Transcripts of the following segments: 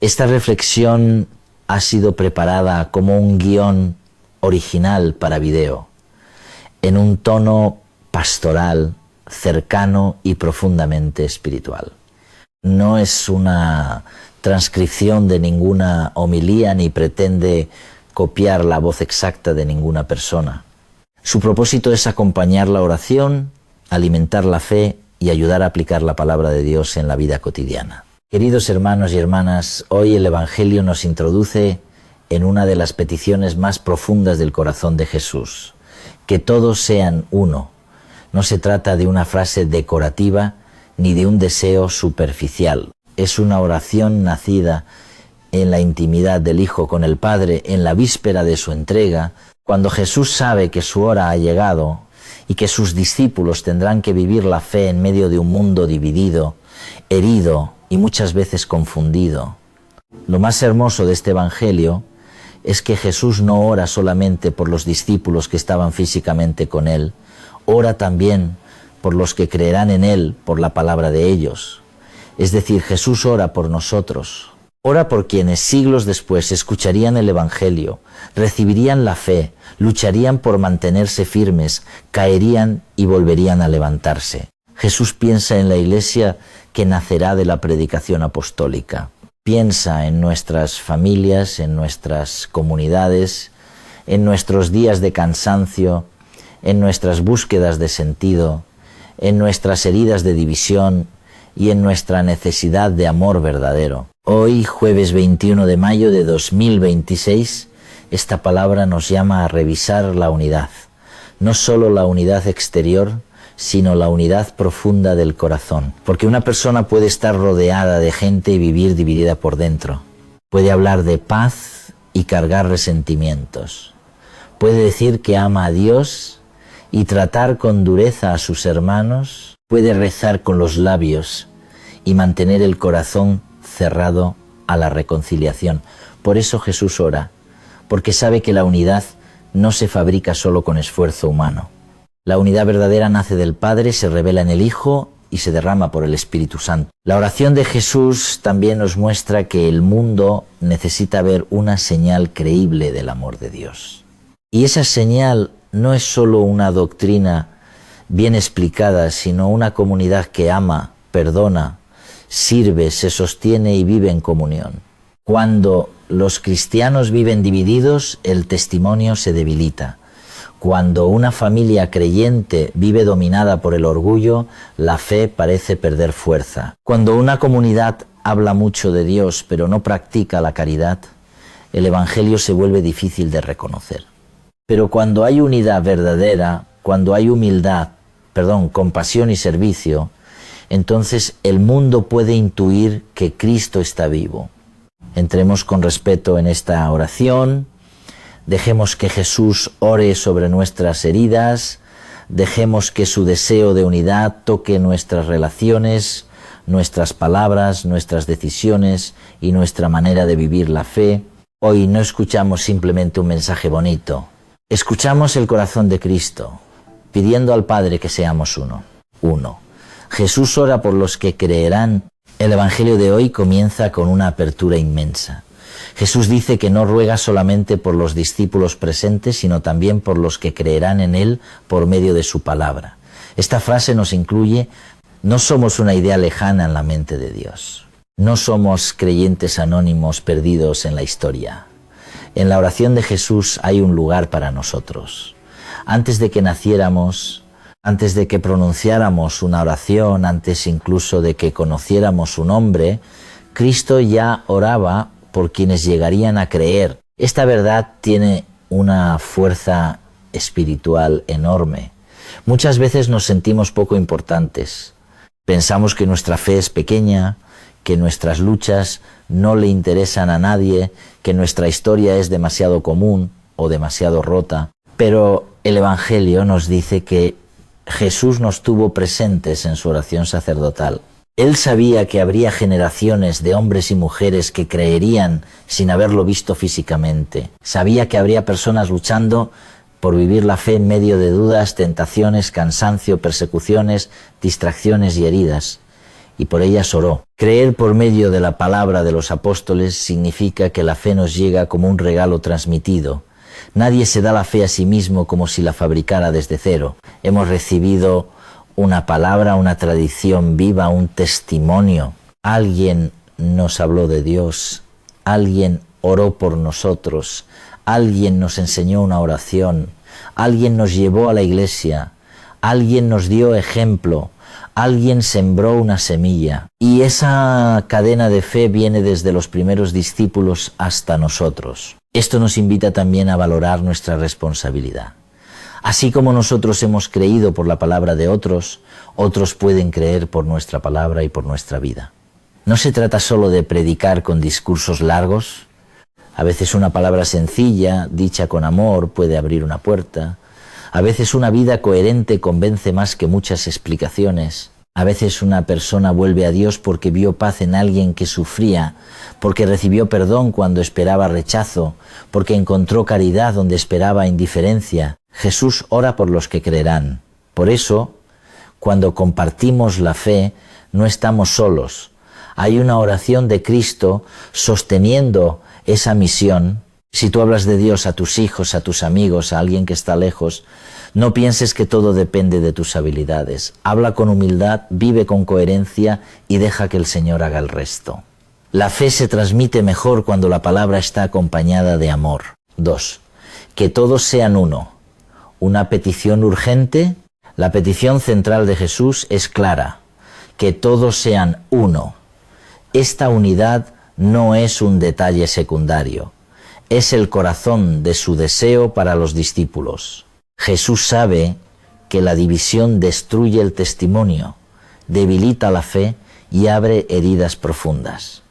Esta reflexión ha sido preparada como un guión original para video, en un tono pastoral, cercano y profundamente espiritual. No es una transcripción de ninguna homilía ni pretende copiar la voz exacta de ninguna persona. Su propósito es acompañar la oración, alimentar la fe y ayudar a aplicar la palabra de Dios en la vida cotidiana. Queridos hermanos y hermanas, hoy el Evangelio nos introduce en una de las peticiones más profundas del corazón de Jesús: que todos sean uno. No se trata de una frase decorativa ni de un deseo superficial. Es una oración nacida en la intimidad del Hijo con el Padre en la víspera de su entrega, cuando Jesús sabe que su hora ha llegado y que sus discípulos tendrán que vivir la fe en medio de un mundo dividido, herido y muchas veces confundido. Lo más hermoso de este Evangelio es que Jesús no ora solamente por los discípulos que estaban físicamente con él, ora también por los que creerán en él por la palabra de ellos. Es decir, Jesús ora por nosotros, ora por quienes siglos después escucharían el Evangelio, recibirían la fe, lucharían por mantenerse firmes, caerían y volverían a levantarse. Jesús piensa en la Iglesia que nacerá de la predicación apostólica. Piensa en nuestras familias, en nuestras comunidades, en nuestros días de cansancio, en nuestras búsquedas de sentido, en nuestras heridas de división y en nuestra necesidad de amor verdadero. Hoy, jueves 21 de mayo de 2026, esta palabra nos llama a revisar la unidad. No solo la unidad exterior, sino la unidad profunda del corazón. Porque una persona puede estar rodeada de gente y vivir dividida por dentro. Puede hablar de paz y cargar resentimientos. Puede decir que ama a Dios y tratar con dureza a sus hermanos. Puede rezar con los labios y mantener el corazón cerrado a la reconciliación. Por eso Jesús ora, porque sabe que la unidad no se fabrica solo con esfuerzo humano. La unidad verdadera nace del Padre, se revela en el Hijo y se derrama por el Espíritu Santo. La oración de Jesús también nos muestra que el mundo necesita ver una señal creíble del amor de Dios. Y esa señal no es solo una doctrina bien explicada, sino una comunidad que ama, perdona, sirve, se sostiene y vive en comunión. Cuando los cristianos viven divididos, el testimonio se debilita. Cuando una familia creyente vive dominada por el orgullo, la fe parece perder fuerza. Cuando una comunidad habla mucho de Dios pero no practica la caridad, el Evangelio se vuelve difícil de reconocer. Pero cuando hay unidad verdadera, cuando hay humildad, compasión y servicio, entonces el mundo puede intuir que Cristo está vivo. Entremos con respeto en esta oración. Dejemos que Jesús ore sobre nuestras heridas, dejemos que su deseo de unidad toque nuestras relaciones, nuestras palabras, nuestras decisiones y nuestra manera de vivir la fe. Hoy no escuchamos simplemente un mensaje bonito, escuchamos el corazón de Cristo, pidiendo al Padre que seamos uno. Jesús ora por los que creerán. El Evangelio de hoy comienza con una apertura inmensa. Jesús dice que no ruega solamente por los discípulos presentes, sino también por los que creerán en Él por medio de su palabra. Esta frase nos incluye: no somos una idea lejana en la mente de Dios. No somos creyentes anónimos perdidos en la historia. En la oración de Jesús hay un lugar para nosotros. Antes de que naciéramos, antes de que pronunciáramos una oración, antes incluso de que conociéramos su nombre, Cristo ya oraba por quienes llegarían a creer. Esta verdad tiene una fuerza espiritual enorme. Muchas veces nos sentimos poco importantes. Pensamos que nuestra fe es pequeña, que nuestras luchas no le interesan a nadie, que nuestra historia es demasiado común o demasiado rota. Pero el Evangelio nos dice que Jesús nos tuvo presentes en su oración sacerdotal. Él sabía que habría generaciones de hombres y mujeres que creerían sin haberlo visto físicamente. Sabía que habría personas luchando por vivir la fe en medio de dudas, tentaciones, cansancio, persecuciones, distracciones y heridas. y por ellas oró. Creer por medio de la palabra de los apóstoles significa que la fe nos llega como un regalo transmitido. Nadie se da la fe a sí mismo como si la fabricara desde cero. Hemos recibido una palabra, una tradición viva, un testimonio. Alguien nos habló de Dios, alguien oró por nosotros, alguien nos enseñó una oración, alguien nos llevó a la iglesia, alguien nos dio ejemplo, alguien sembró una semilla. Y esa cadena de fe viene desde los primeros discípulos hasta nosotros. Esto nos invita también a valorar nuestra responsabilidad. Así como nosotros hemos creído por la palabra de otros, otros pueden creer por nuestra palabra y por nuestra vida. No se trata solo de predicar con discursos largos. A veces una palabra sencilla, dicha con amor, puede abrir una puerta. A veces una vida coherente convence más que muchas explicaciones. A veces una persona vuelve a Dios porque vio paz en alguien que sufría, porque recibió perdón cuando esperaba rechazo, porque encontró caridad donde esperaba indiferencia. Jesús ora por los que creerán. Por eso, cuando compartimos la fe, no estamos solos. Hay una oración de Cristo sosteniendo esa misión. Si tú hablas de Dios a tus hijos, a tus amigos, a alguien que está lejos, no pienses que todo depende de tus habilidades. Habla con humildad, vive con coherencia y deja que el Señor haga el resto. La fe se transmite mejor cuando la palabra está acompañada de amor. 2. Que todos sean uno. Una petición urgente. La petición central de Jesús es clara. Que todos sean uno. Esta unidad no es un detalle secundario. Es el corazón de su deseo para los discípulos. Jesús sabe que la división destruye el testimonio, debilita la fe y abre heridas profundas.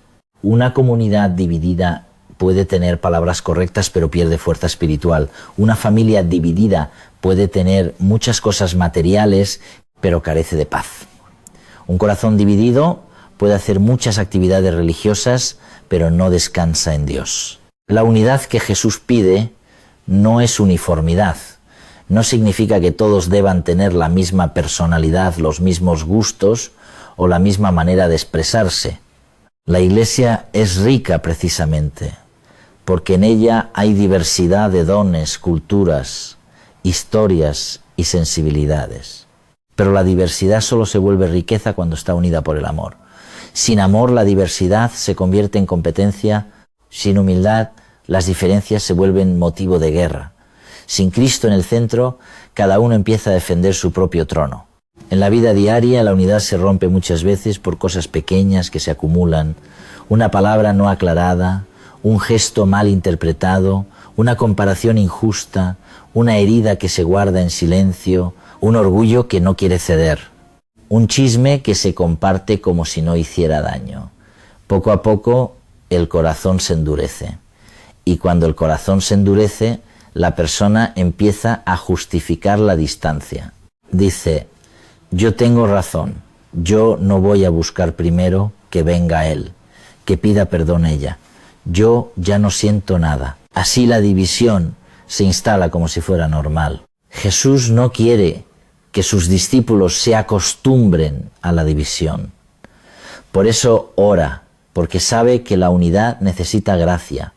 Una comunidad dividida puede tener palabras correctas pero pierde fuerza espiritual. Una familia dividida puede tener muchas cosas materiales pero carece de paz. Un corazón dividido puede hacer muchas actividades religiosas pero no descansa en Dios. La unidad que Jesús pide no es uniformidad. No significa que todos deban tener la misma personalidad, los mismos gustos o la misma manera de expresarse. La Iglesia es rica precisamente, porque en ella hay diversidad de dones, culturas, historias y sensibilidades. Pero la diversidad solo se vuelve riqueza cuando está unida por el amor. Sin amor, la diversidad se convierte en competencia. Sin humildad, las diferencias se vuelven motivo de guerra. Sin Cristo en el centro, cada uno empieza a defender su propio trono. En la vida diaria, la unidad se rompe muchas veces por cosas pequeñas que se acumulan, una palabra no aclarada, un gesto mal interpretado, una comparación injusta, una herida que se guarda en silencio, un orgullo que no quiere ceder, un chisme que se comparte como si no hiciera daño. Poco a poco, el corazón se endurece. Y cuando el corazón se endurece, la persona empieza a justificar la distancia. Dice, yo tengo razón, yo no voy a buscar primero que venga él, que pida perdón ella. Yo ya no siento nada. Así la división se instala como si fuera normal. Jesús no quiere que sus discípulos se acostumbren a la división. Por eso ora, porque sabe que la unidad necesita gracia.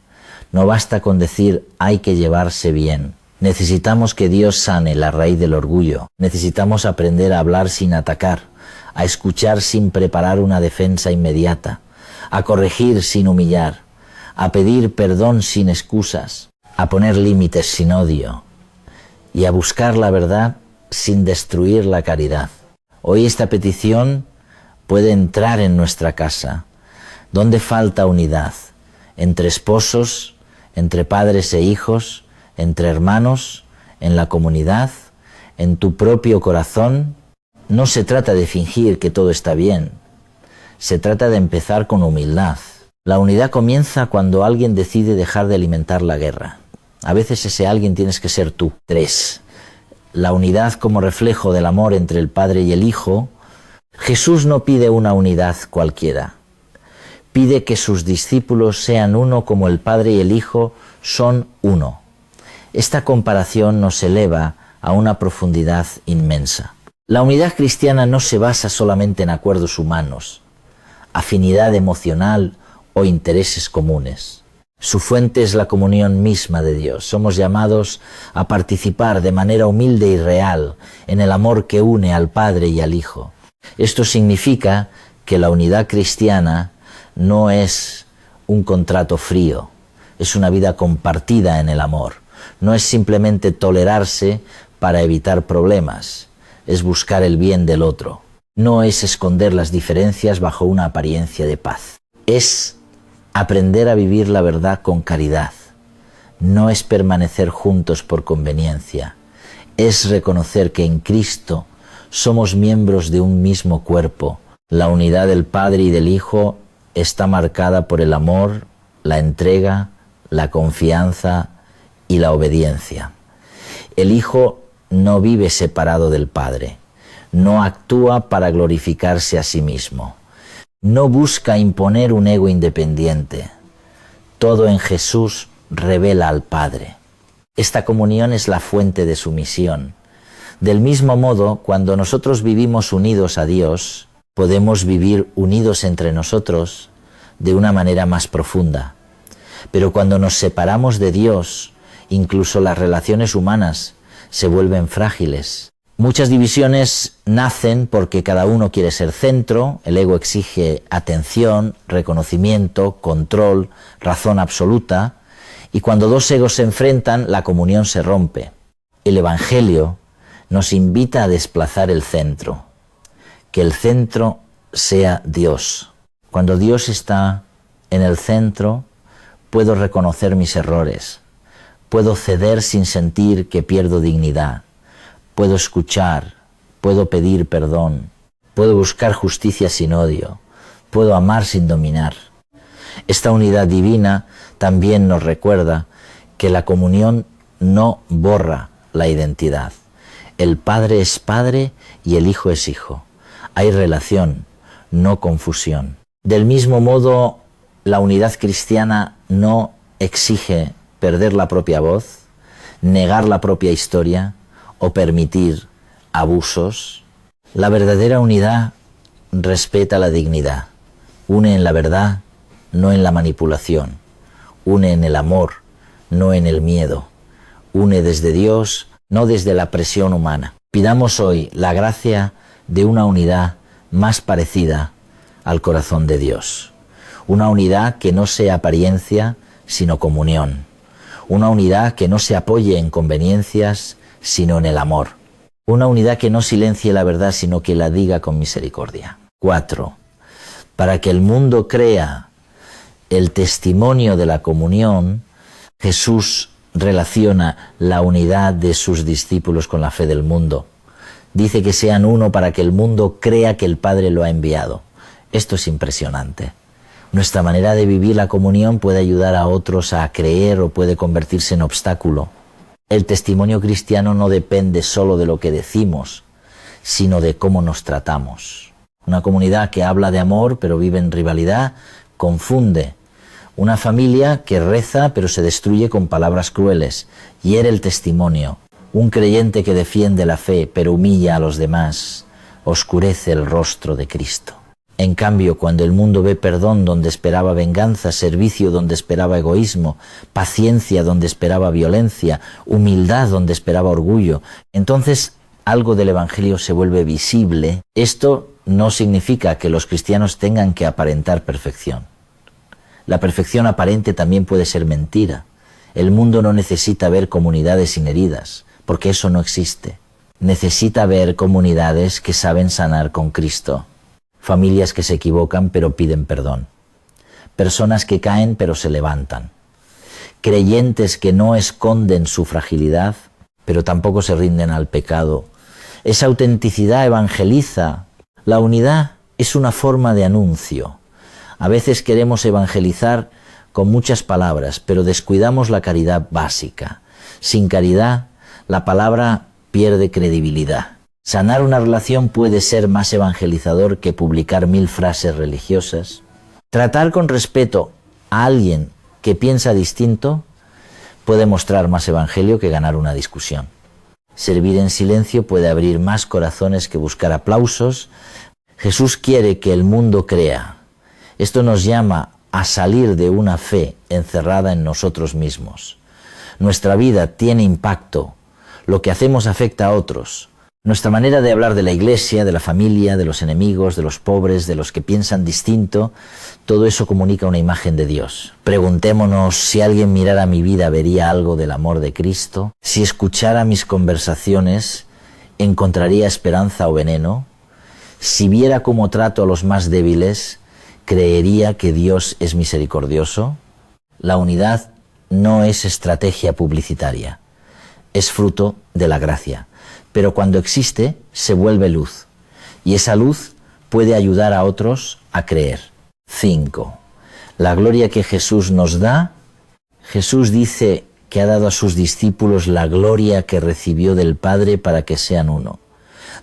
No basta con decir hay que llevarse bien. Necesitamos que Dios sane la raíz del orgullo. Necesitamos aprender a hablar sin atacar, a escuchar sin preparar una defensa inmediata, a corregir sin humillar, a pedir perdón sin excusas, a poner límites sin odio y a buscar la verdad sin destruir la caridad. Hoy esta petición puede entrar en nuestra casa. ¿Dónde falta unidad? Entre esposos, entre padres e hijos, entre hermanos, en la comunidad, en tu propio corazón. No se trata de fingir que todo está bien. Se trata de empezar con humildad. La unidad comienza cuando alguien decide dejar de alimentar la guerra. A veces ese alguien tienes que ser tú. 3. La unidad como reflejo del amor entre el Padre y el Hijo. Jesús no pide una unidad cualquiera. Pide que sus discípulos sean uno como el Padre y el Hijo son uno. Esta comparación nos eleva a una profundidad inmensa. La unidad cristiana no se basa solamente en acuerdos humanos, afinidad emocional o intereses comunes. Su fuente es la comunión misma de Dios. Somos llamados a participar de manera humilde y real en el amor que une al Padre y al Hijo. Esto significa que la unidad cristiana no es un contrato frío, es una vida compartida en el amor. No es simplemente tolerarse para evitar problemas, es buscar el bien del otro. No es esconder las diferencias bajo una apariencia de paz. Es aprender a vivir la verdad con caridad. No es permanecer juntos por conveniencia. Es reconocer que en Cristo somos miembros de un mismo cuerpo. La unidad del Padre y del Hijo está marcada por el amor, la entrega, la confianza y la obediencia. El Hijo no vive separado del Padre. No actúa para glorificarse a sí mismo. No busca imponer un ego independiente. Todo en Jesús revela al Padre. Esta comunión es la fuente de su misión. Del mismo modo, cuando nosotros vivimos unidos a Dios, podemos vivir unidos entre nosotros de una manera más profunda. Pero cuando nos separamos de Dios, incluso las relaciones humanas se vuelven frágiles. Muchas divisiones nacen porque cada uno quiere ser centro, el ego exige atención, reconocimiento, control, razón absoluta, y cuando dos egos se enfrentan, la comunión se rompe. El Evangelio nos invita a desplazar el centro, que el centro sea Dios. Cuando Dios está en el centro, puedo reconocer mis errores, puedo ceder sin sentir que pierdo dignidad. Puedo escuchar, puedo pedir perdón, puedo buscar justicia sin odio, puedo amar sin dominar. Esta unidad divina también nos recuerda que la comunión no borra la identidad. El Padre es Padre y el Hijo es Hijo. Hay relación, no confusión. Del mismo modo, la unidad cristiana no exige perder la propia voz, negar la propia historia, o permitir abusos. La verdadera unidad respeta la dignidad, une en la verdad, no en la manipulación, une en el amor, no en el miedo, une desde Dios, no desde la presión humana. Pidamos hoy la gracia de una unidad más parecida al corazón de Dios, una unidad que no sea apariencia, sino comunión, una unidad que no se apoye en conveniencias, sino en el amor. Una unidad que no silencie la verdad, sino que la diga con misericordia. 4. Para que el mundo crea el testimonio de la comunión, Jesús relaciona la unidad de sus discípulos con la fe del mundo. Dice que sean uno para que el mundo crea que el Padre lo ha enviado. Esto es impresionante. Nuestra manera de vivir la comunión puede ayudar a otros a creer o puede convertirse en obstáculo. El testimonio cristiano no depende solo de lo que decimos, sino de cómo nos tratamos. Una comunidad que habla de amor pero vive en rivalidad confunde. Una familia que reza pero se destruye con palabras crueles, hiere el testimonio. Un creyente que defiende la fe pero humilla a los demás, oscurece el rostro de Cristo. En cambio, cuando el mundo ve perdón donde esperaba venganza, servicio donde esperaba egoísmo, paciencia donde esperaba violencia, humildad donde esperaba orgullo, entonces algo del Evangelio se vuelve visible. Esto no significa que los cristianos tengan que aparentar perfección. La perfección aparente también puede ser mentira. El mundo no necesita ver comunidades sin heridas, porque eso no existe. Necesita ver comunidades que saben sanar con Cristo. Familias que se equivocan pero piden perdón. Personas que caen pero se levantan. Creyentes que no esconden su fragilidad pero tampoco se rinden al pecado. Esa autenticidad evangeliza. La unidad es una forma de anuncio. A veces queremos evangelizar con muchas palabras, pero descuidamos la caridad básica. Sin caridad, la palabra pierde credibilidad. Sanar una relación puede ser más evangelizador que publicar 1000 frases religiosas. Tratar con respeto a alguien que piensa distinto puede mostrar más evangelio que ganar una discusión. Servir en silencio puede abrir más corazones que buscar aplausos. Jesús quiere que el mundo crea. Esto nos llama a salir de una fe encerrada en nosotros mismos. Nuestra vida tiene impacto. Lo que hacemos afecta a otros. Nuestra manera de hablar de la iglesia, de la familia, de los enemigos, de los pobres, de los que piensan distinto, todo eso comunica una imagen de Dios. Preguntémonos si alguien mirara mi vida, ¿vería algo del amor de Cristo? Si escuchara mis conversaciones, ¿encontraría esperanza o veneno? Si viera cómo trato a los más débiles, ¿creería que Dios es misericordioso? La unidad no es estrategia publicitaria, es fruto de la gracia. Pero cuando existe, se vuelve luz. Y esa luz puede ayudar a otros a creer. 5. La gloria que Jesús nos da. Jesús dice que ha dado a sus discípulos la gloria que recibió del Padre para que sean uno.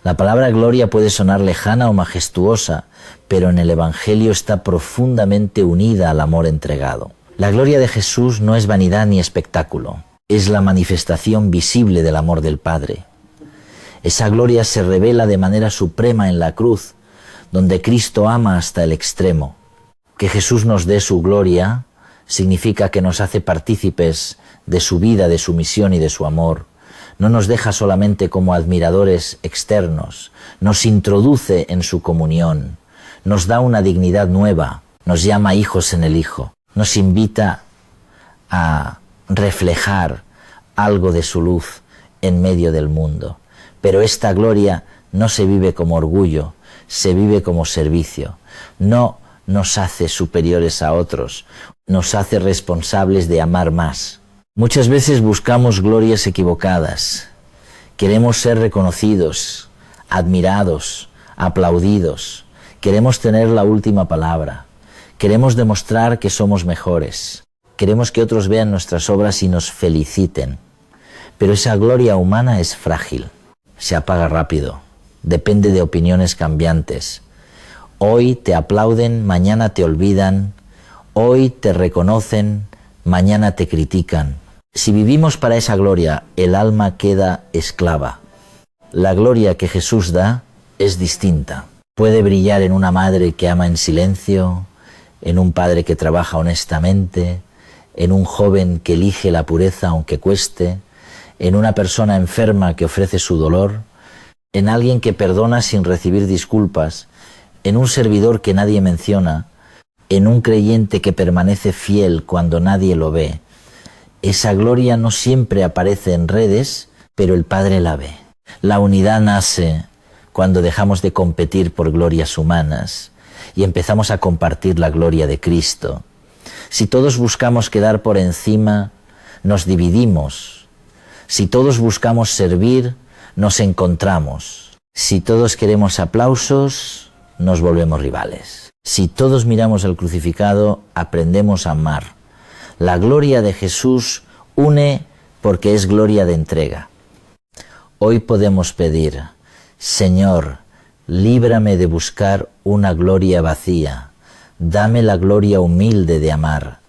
La palabra gloria puede sonar lejana o majestuosa, pero en el Evangelio está profundamente unida al amor entregado. La gloria de Jesús no es vanidad ni espectáculo. Es la manifestación visible del amor del Padre. Esa gloria se revela de manera suprema en la cruz, donde Cristo ama hasta el extremo. Que Jesús nos dé su gloria significa que nos hace partícipes de su vida, de su misión y de su amor. No nos deja solamente como admiradores externos, nos introduce en su comunión, nos da una dignidad nueva, nos llama hijos en el Hijo, nos invita a reflejar algo de su luz en medio del mundo. Pero esta gloria no se vive como orgullo, se vive como servicio. No nos hace superiores a otros, nos hace responsables de amar más. Muchas veces buscamos glorias equivocadas. Queremos ser reconocidos, admirados, aplaudidos. Queremos tener la última palabra. Queremos demostrar que somos mejores. Queremos que otros vean nuestras obras y nos feliciten. Pero esa gloria humana es frágil. Se apaga rápido, depende de opiniones cambiantes. Hoy te aplauden, mañana te olvidan, hoy te reconocen, mañana te critican. Si vivimos para esa gloria, el alma queda esclava. La gloria que Jesús da es distinta. Puede brillar en una madre que ama en silencio, en un padre que trabaja honestamente, en un joven que elige la pureza aunque cueste, en una persona enferma que ofrece su dolor, en alguien que perdona sin recibir disculpas, en un servidor que nadie menciona, en un creyente que permanece fiel cuando nadie lo ve. Esa gloria no siempre aparece en redes, pero el Padre la ve. La unidad nace cuando dejamos de competir por glorias humanas y empezamos a compartir la gloria de Cristo. Si todos buscamos quedar por encima, nos dividimos. Si todos buscamos servir, nos encontramos. Si todos queremos aplausos, nos volvemos rivales. Si todos miramos al crucificado, aprendemos a amar. La gloria de Jesús une porque es gloria de entrega. Hoy podemos pedir, Señor, líbrame de buscar una gloria vacía. Dame la gloria humilde de amar.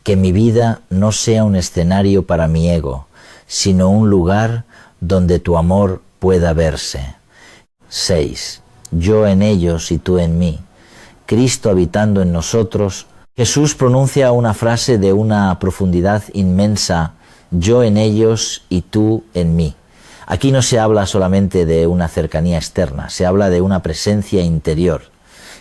Que mi vida no sea un escenario para mi ego, sino un lugar donde tu amor pueda verse. 6. Yo en ellos y tú en mí. Cristo habitando en nosotros. Jesús pronuncia una frase de una profundidad inmensa. Yo en ellos y tú en mí. Aquí no se habla solamente de una cercanía externa, se habla de una presencia interior.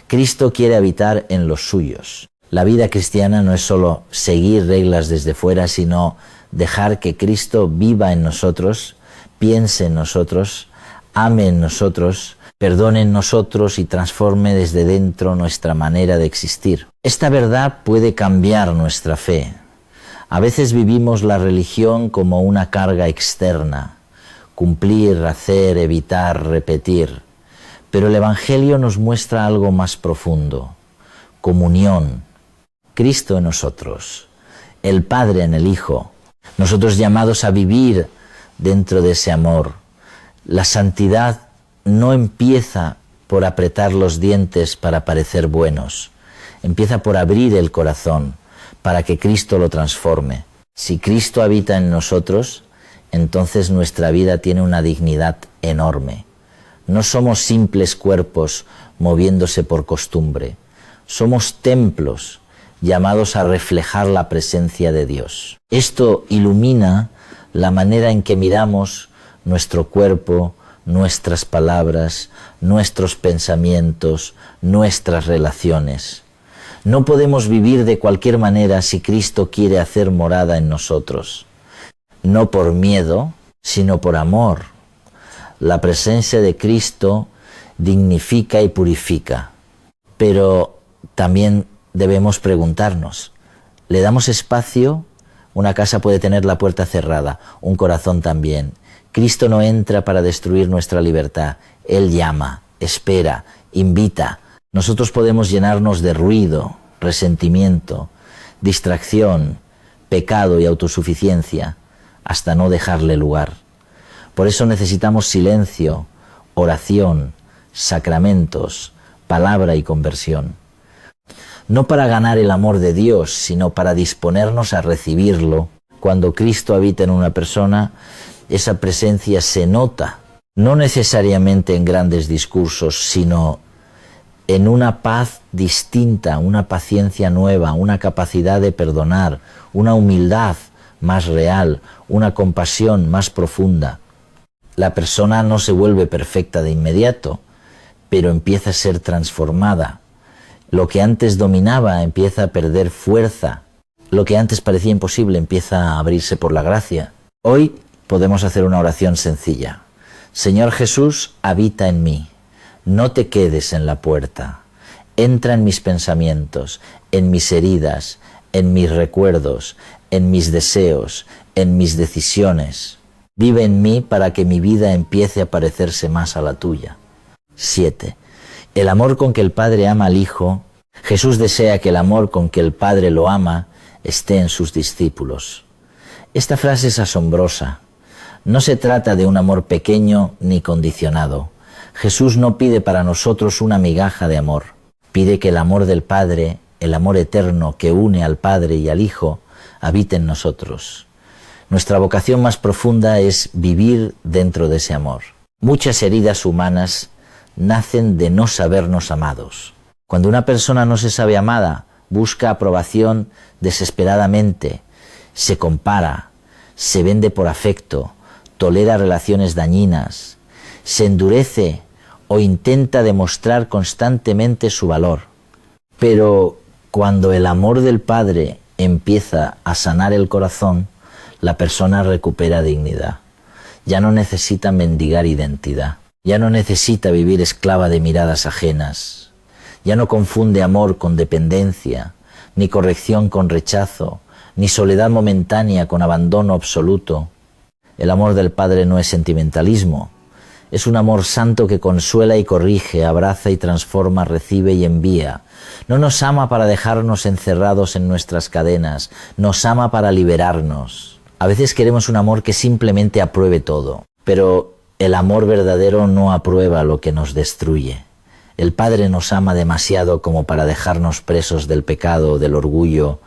Cristo quiere habitar en los suyos. La vida cristiana no es solo seguir reglas desde fuera, sino dejar que Cristo viva en nosotros, piense en nosotros, ame en nosotros, perdone en nosotros y transforme desde dentro nuestra manera de existir. Esta verdad puede cambiar nuestra fe. A veces vivimos la religión como una carga externa, cumplir, hacer, evitar, repetir. Pero el Evangelio nos muestra algo más profundo, comunión, Cristo en nosotros, el Padre en el Hijo, nosotros llamados a vivir dentro de ese amor. La santidad no empieza por apretar los dientes para parecer buenos, empieza por abrir el corazón para que Cristo lo transforme. Si Cristo habita en nosotros, entonces nuestra vida tiene una dignidad enorme. No somos simples cuerpos moviéndose por costumbre. Somos templos llamados a reflejar la presencia de Dios. Esto ilumina la manera en que miramos nuestro cuerpo, nuestras palabras, nuestros pensamientos, nuestras relaciones. No podemos vivir de cualquier manera si Cristo quiere hacer morada en nosotros. No por miedo, sino por amor. La presencia de Cristo dignifica y purifica. Pero también debemos preguntarnos, ¿le damos espacio? Una casa puede tener la puerta cerrada, un corazón también. Cristo no entra para destruir nuestra libertad. Él llama, espera, invita. Nosotros podemos llenarnos de ruido, resentimiento, distracción, pecado y autosuficiencia, hasta no dejarle lugar. Por eso necesitamos silencio, oración, sacramentos, palabra y conversión. No para ganar el amor de Dios, sino para disponernos a recibirlo. Cuando Cristo habita en una persona, esa presencia se nota, no necesariamente en grandes discursos, sino en una paz distinta, una paciencia nueva, una capacidad de perdonar, una humildad más real, una compasión más profunda. La persona no se vuelve perfecta de inmediato, pero empieza a ser transformada. Lo que antes dominaba empieza a perder fuerza. Lo que antes parecía imposible empieza a abrirse por la gracia. Hoy podemos hacer una oración sencilla. Señor Jesús, habita en mí. No te quedes en la puerta. Entra en mis pensamientos, en mis heridas, en mis recuerdos, en mis deseos, en mis decisiones. Vive en mí para que mi vida empiece a parecerse más a la tuya. 7. El amor con que el Padre ama al Hijo, Jesús desea que el amor con que el Padre lo ama esté en sus discípulos. Esta frase es asombrosa. No se trata de un amor pequeño ni condicionado. Jesús no pide para nosotros una migaja de amor. Pide que el amor del Padre, el amor eterno que une al Padre y al Hijo, habite en nosotros. Nuestra vocación más profunda es vivir dentro de ese amor. Muchas heridas humanas nacen de no sabernos amados. Cuando una persona no se sabe amada, busca aprobación desesperadamente, se compara, se vende por afecto, tolera relaciones dañinas, se endurece o intenta demostrar constantemente su valor. Pero cuando el amor del Padre empieza a sanar el corazón, la persona recupera dignidad. Ya no necesita mendigar identidad. Ya no necesita vivir esclava de miradas ajenas. Ya no confunde amor con dependencia, ni corrección con rechazo, ni soledad momentánea con abandono absoluto. El amor del Padre no es sentimentalismo. Es un amor santo que consuela y corrige, abraza y transforma, recibe y envía. No nos ama para dejarnos encerrados en nuestras cadenas, nos ama para liberarnos. A veces queremos un amor que simplemente apruebe todo, pero el amor verdadero no aprueba lo que nos destruye. El Padre nos ama demasiado como para dejarnos presos del pecado, del orgullo,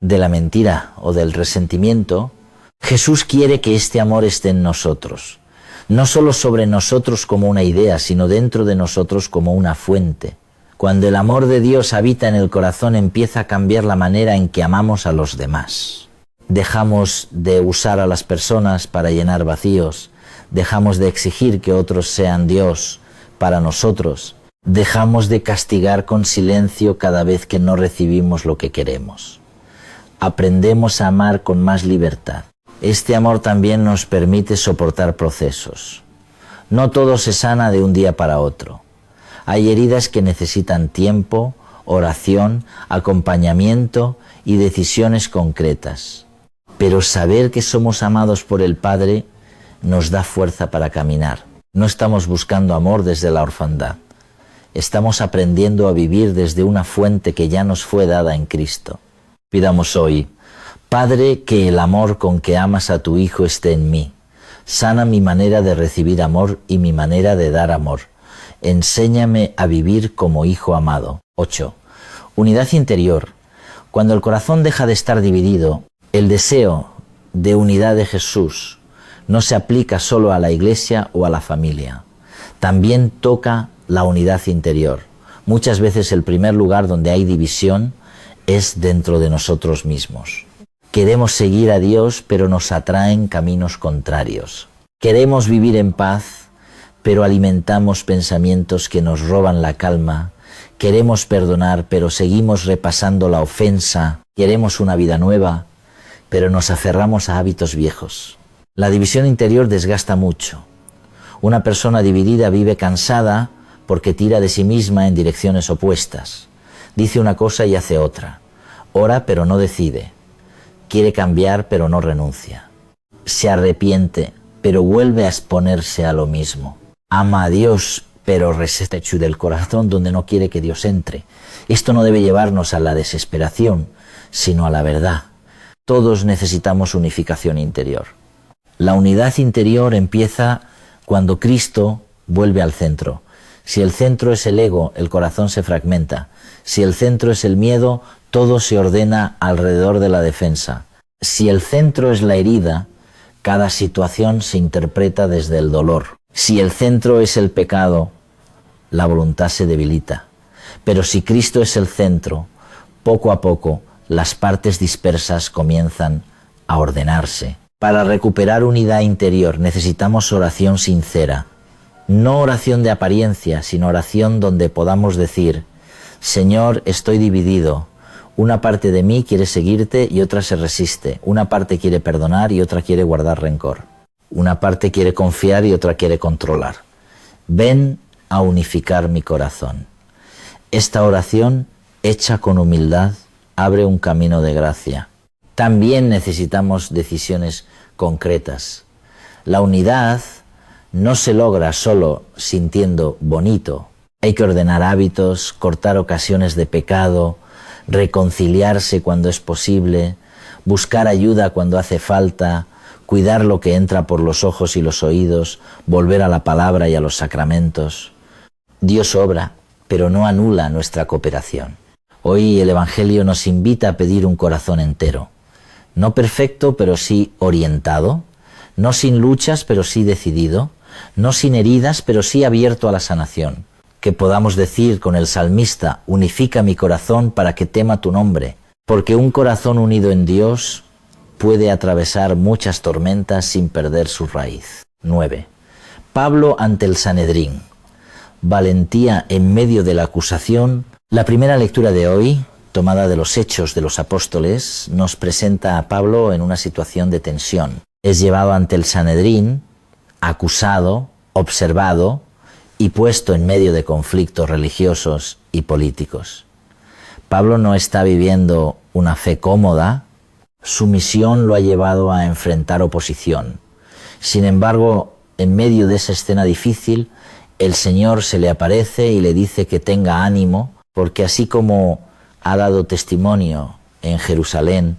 de la mentira o del resentimiento. Jesús quiere que este amor esté en nosotros, no solo sobre nosotros como una idea, sino dentro de nosotros como una fuente. Cuando el amor de Dios habita en el corazón, empieza a cambiar la manera en que amamos a los demás. Dejamos de usar a las personas para llenar vacíos, dejamos de exigir que otros sean Dios para nosotros, dejamos de castigar con silencio cada vez que no recibimos lo que queremos. Aprendemos a amar con más libertad. Este amor también nos permite soportar procesos. No todo se sana de un día para otro. Hay heridas que necesitan tiempo, oración, acompañamiento y decisiones concretas. Pero saber que somos amados por el Padre nos da fuerza para caminar. No estamos buscando amor desde la orfandad. Estamos aprendiendo a vivir desde una fuente que ya nos fue dada en Cristo. Pidamos hoy: Padre, que el amor con que amas a tu Hijo esté en mí. Sana mi manera de recibir amor y mi manera de dar amor. Enséñame a vivir como hijo amado. 8. Unidad interior. Cuando el corazón deja de estar dividido, el deseo de unidad de Jesús No se aplica solo a la iglesia o a la familia. También toca la unidad interior. Muchas veces el primer lugar donde hay división es dentro de nosotros mismos. Queremos seguir a Dios, pero nos atraen caminos contrarios. Queremos vivir en paz, pero alimentamos pensamientos que nos roban la calma. Queremos perdonar, pero seguimos repasando la ofensa. Queremos una vida nueva, pero nos aferramos a hábitos viejos. La división interior desgasta mucho. Una persona dividida vive cansada porque tira de sí misma en direcciones opuestas. Dice una cosa y hace otra. Ora pero no decide. Quiere cambiar pero no renuncia. Se arrepiente pero vuelve a exponerse a lo mismo. Ama a Dios pero resiste del corazón donde no quiere que Dios entre. Esto no debe llevarnos a la desesperación, sino a la verdad. Todos necesitamos unificación interior. La unidad interior empieza cuando Cristo vuelve al centro. Si el centro es el ego, el corazón se fragmenta. Si el centro es el miedo, todo se ordena alrededor de la defensa. Si el centro es la herida, cada situación se interpreta desde el dolor. Si el centro es el pecado, la voluntad se debilita. Pero si Cristo es el centro, poco a poco las partes dispersas comienzan a ordenarse. Para recuperar unidad interior necesitamos oración sincera. No oración de apariencia, sino oración donde podamos decir: Señor, estoy dividido. Una parte de mí quiere seguirte y otra se resiste. Una parte quiere perdonar y otra quiere guardar rencor. Una parte quiere confiar y otra quiere controlar. Ven a unificar mi corazón. Esta oración, hecha con humildad, abre un camino de gracia. También necesitamos decisiones concretas. La unidad no se logra solo sintiendo bonito. Hay que ordenar hábitos, cortar ocasiones de pecado, reconciliarse cuando es posible, buscar ayuda cuando hace falta, cuidar lo que entra por los ojos y los oídos, volver a la palabra y a los sacramentos. Dios obra, pero no anula nuestra cooperación. Hoy el Evangelio nos invita a pedir un corazón entero. No perfecto, pero sí orientado. No sin luchas, pero sí decidido. No sin heridas, pero sí abierto a la sanación. Que podamos decir con el salmista: unifica mi corazón para que tema tu nombre. Porque un corazón unido en Dios puede atravesar muchas tormentas sin perder su raíz. 9. Pablo ante el Sanedrín. Valentía en medio de la acusación. La primera lectura de hoy, tomada de los Hechos de los Apóstoles, nos presenta a Pablo en una situación de tensión. Es llevado ante el Sanedrín, acusado, observado y puesto en medio de conflictos religiosos y políticos. Pablo no está viviendo una fe cómoda. Su misión lo ha llevado a enfrentar oposición. Sin embargo, en medio de esa escena difícil, el Señor se le aparece y le dice que tenga ánimo, porque así como ha dado testimonio en Jerusalén,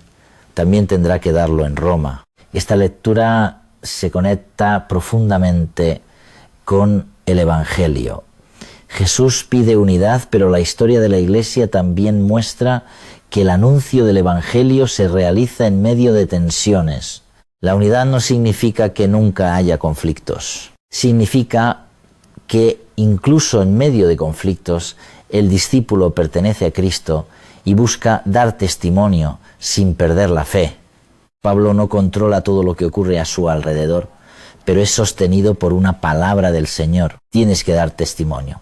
también tendrá que darlo en Roma. Esta lectura se conecta profundamente con el Evangelio. Jesús pide unidad, pero la historia de la Iglesia también muestra que el anuncio del Evangelio se realiza en medio de tensiones. La unidad no significa que nunca haya conflictos. Significa que incluso en medio de conflictos el discípulo pertenece a Cristo y busca dar testimonio sin perder la fe. Pablo no controla todo lo que ocurre a su alrededor, pero es sostenido por una palabra del Señor. Tienes que dar testimonio.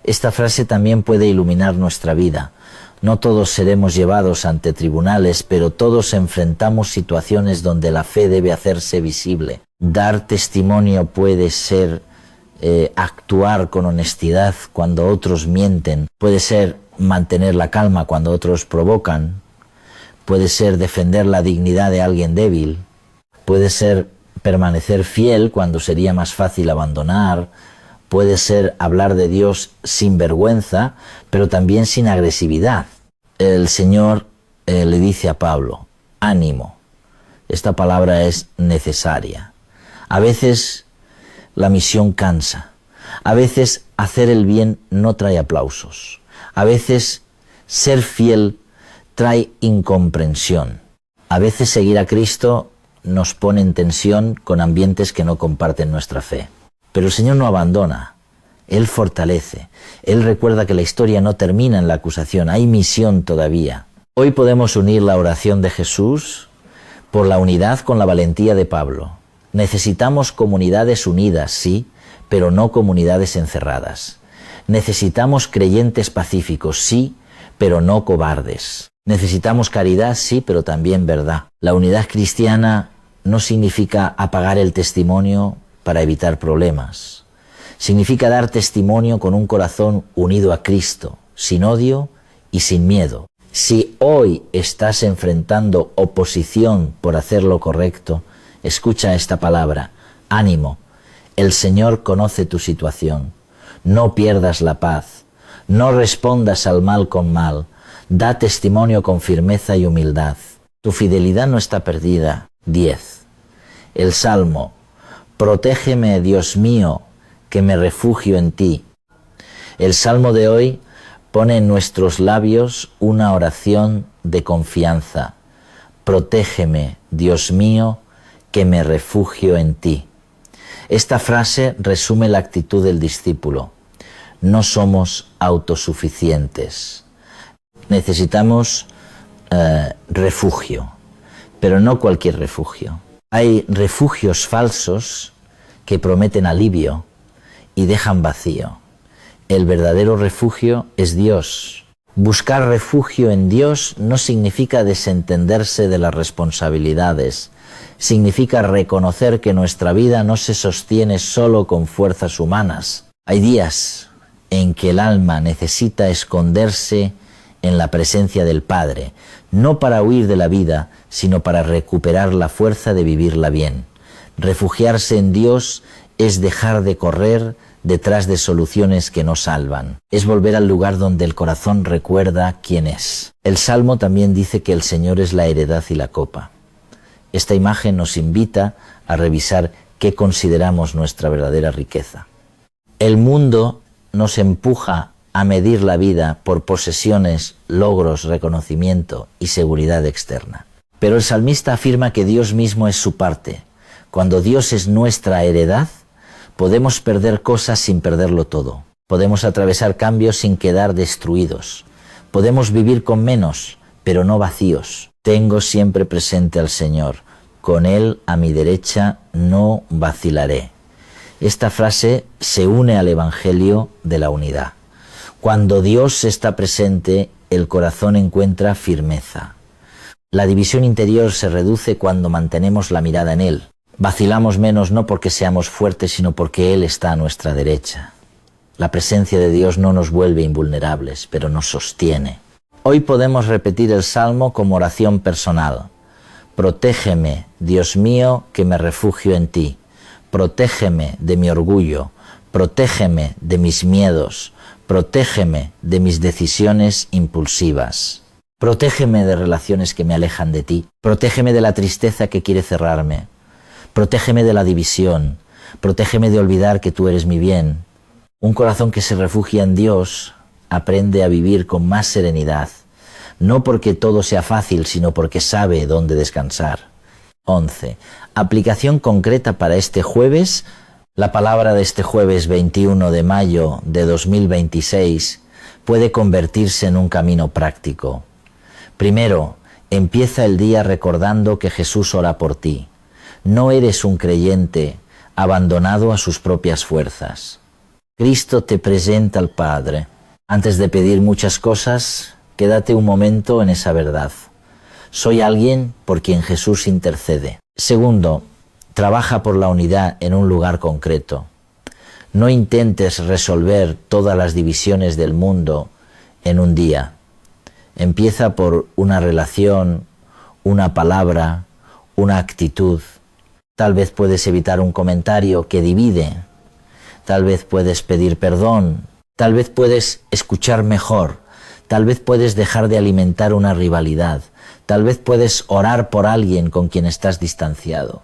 Esta frase también puede iluminar nuestra vida. No todos seremos llevados ante tribunales, pero todos enfrentamos situaciones donde la fe debe hacerse visible. Dar testimonio puede ser actuar con honestidad cuando otros mienten, puede ser mantener la calma cuando otros provocan, puede ser defender la dignidad de alguien débil, puede ser permanecer fiel cuando sería más fácil abandonar, puede ser hablar de Dios sin vergüenza, pero también sin agresividad. El Señor le dice a Pablo: ánimo. Esta palabra es necesaria. A veces la misión cansa. A veces hacer el bien no trae aplausos. A veces ser fiel trae incomprensión. A veces seguir a Cristo nos pone en tensión con ambientes que no comparten nuestra fe. Pero el Señor no abandona, Él fortalece, Él recuerda que la historia no termina en la acusación, hay misión todavía. Hoy podemos unir la oración de Jesús por la unidad con la valentía de Pablo. Necesitamos comunidades unidas, sí, pero no comunidades encerradas. Necesitamos creyentes pacíficos, sí, pero no cobardes. Necesitamos caridad, sí, pero también verdad. La unidad cristiana no significa apagar el testimonio para evitar problemas. Significa dar testimonio con un corazón unido a Cristo, sin odio y sin miedo. Si hoy estás enfrentando oposición por hacer lo correcto, escucha esta palabra: ánimo. El Señor conoce tu situación. No pierdas la paz. No respondas al mal con mal. Da testimonio con firmeza y humildad. Tu fidelidad no está perdida. 10. El Salmo: protégeme, Dios mío, que me refugio en ti. El Salmo de hoy pone en nuestros labios una oración de confianza. Protégeme, Dios mío, que me refugio en ti. Esta frase resume la actitud del discípulo. No somos autosuficientes. Necesitamos refugio, pero no cualquier refugio. Hay refugios falsos que prometen alivio y dejan vacío. El verdadero refugio es Dios. Buscar refugio en Dios no significa desentenderse de las responsabilidades. Significa reconocer que nuestra vida no se sostiene solo con fuerzas humanas. Hay días en que el alma necesita esconderse en la presencia del Padre, no para huir de la vida, sino para recuperar la fuerza de vivirla bien. Refugiarse en Dios es dejar de correr detrás de soluciones que no salvan. Es volver al lugar donde el corazón recuerda quién es. El Salmo también dice que el Señor es la heredad y la copa. Esta imagen nos invita a revisar qué consideramos nuestra verdadera riqueza. El mundo nos empuja a medir la vida por posesiones, logros, reconocimiento y seguridad externa. Pero el salmista afirma que Dios mismo es su parte. Cuando Dios es nuestra heredad, podemos perder cosas sin perderlo todo. Podemos atravesar cambios sin quedar destruidos. Podemos vivir con menos, pero no vacíos. Tengo siempre presente al Señor. Con Él a mi derecha no vacilaré. Esta frase se une al Evangelio de la unidad. Cuando Dios está presente, el corazón encuentra firmeza. La división interior se reduce cuando mantenemos la mirada en Él. Vacilamos menos no porque seamos fuertes, sino porque Él está a nuestra derecha. La presencia de Dios no nos vuelve invulnerables, pero nos sostiene. Hoy podemos repetir el Salmo como oración personal. Protégeme, Dios mío, que me refugio en ti. Protégeme de mi orgullo. Protégeme de mis miedos. Protégeme de mis decisiones impulsivas. Protégeme de relaciones que me alejan de ti. Protégeme de la tristeza que quiere cerrarme. Protégeme de la división. Protégeme de olvidar que tú eres mi bien. Un corazón que se refugia en Dios aprende a vivir con más serenidad. No porque todo sea fácil, sino porque sabe dónde descansar. 11. Aplicación concreta para este jueves. La palabra de este jueves 21 de mayo de 2026 puede convertirse en un camino práctico. Primero, empieza el día recordando que Jesús ora por ti. No eres un creyente abandonado a sus propias fuerzas. Cristo te presenta al Padre. Antes de pedir muchas cosas, quédate un momento en esa verdad. Soy alguien por quien Jesús intercede. Segundo, trabaja por la unidad en un lugar concreto. No intentes resolver todas las divisiones del mundo en un día. Empieza por una relación, una palabra, una actitud. Tal vez puedes evitar un comentario que divide. Tal vez puedes pedir perdón. Tal vez puedes escuchar mejor. Tal vez puedes dejar de alimentar una rivalidad. Tal vez puedes orar por alguien con quien estás distanciado.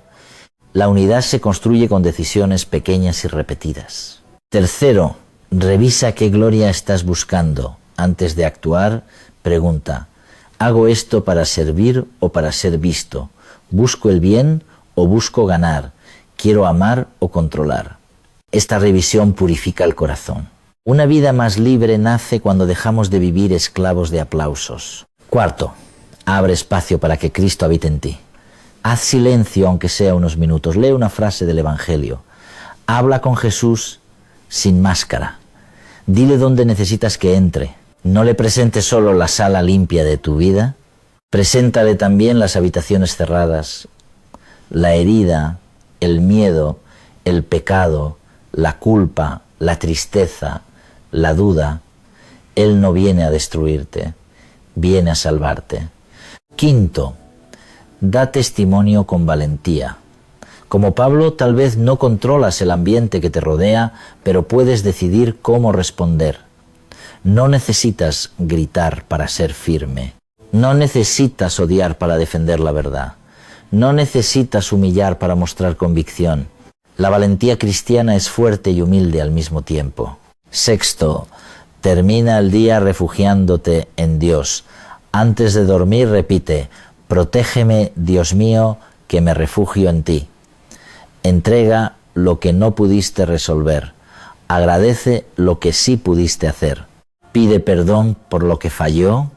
La unidad se construye con decisiones pequeñas y repetidas. Tercero, revisa qué gloria estás buscando. Antes de actuar, pregunta: ¿hago esto para servir o para ser visto? ¿Busco el bien o busco ganar, quiero amar o controlar. Esta revisión purifica el corazón. Una vida más libre nace cuando dejamos de vivir esclavos de aplausos. Cuarto, abre espacio para que Cristo habite en ti. Haz silencio aunque sea unos minutos. Lee una frase del Evangelio. Habla con Jesús sin máscara. Dile dónde necesitas que entre. No le presentes solo la sala limpia de tu vida. Preséntale también las habitaciones cerradas, la herida, el miedo, el pecado, la culpa, la tristeza, la duda. Él no viene a destruirte, viene a salvarte. Quinto, da testimonio con valentía. Como Pablo, tal vez no controlas el ambiente que te rodea, pero puedes decidir cómo responder. No necesitas gritar para ser firme. No necesitas odiar para defender la verdad. No necesitas humillar para mostrar convicción. La valentía cristiana es fuerte y humilde al mismo tiempo. Sexto, termina el día refugiándote en Dios. Antes de dormir repite: protégeme, Dios mío, que me refugio en ti. Entrega lo que no pudiste resolver. Agradece lo que sí pudiste hacer. Pide perdón por lo que falló.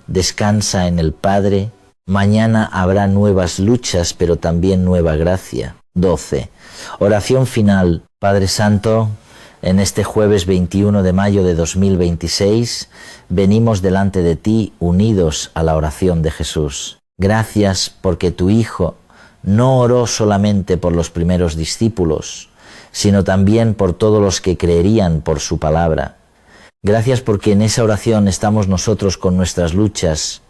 Descansa en el Padre. Mañana habrá nuevas luchas, pero también nueva gracia. 12. Oración final. Padre Santo, en este jueves 21 de mayo de 2026, venimos delante de ti unidos a la oración de Jesús. Gracias porque tu Hijo no oró solamente por los primeros discípulos, sino también por todos los que creerían por su palabra. Gracias porque en esa oración estamos nosotros con nuestras luchas,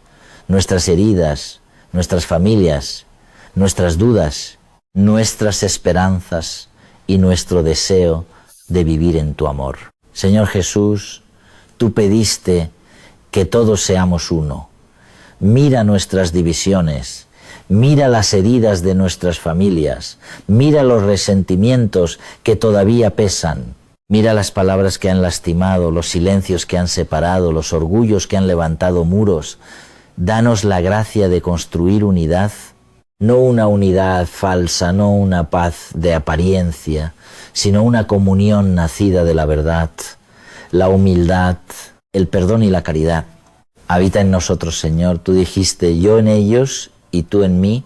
nuestras heridas, nuestras familias, nuestras dudas, nuestras esperanzas y nuestro deseo de vivir en tu amor. Señor Jesús, tú pediste que todos seamos uno. Mira nuestras divisiones, mira las heridas de nuestras familias, mira los resentimientos que todavía pesan. Mira las palabras que han lastimado, los silencios que han separado, los orgullos que han levantado muros. Danos la gracia de construir unidad, no una unidad falsa, no una paz de apariencia, sino una comunión nacida de la verdad, la humildad, el perdón y la caridad. Habita en nosotros, Señor. Tú dijiste: yo en ellos y tú en mí.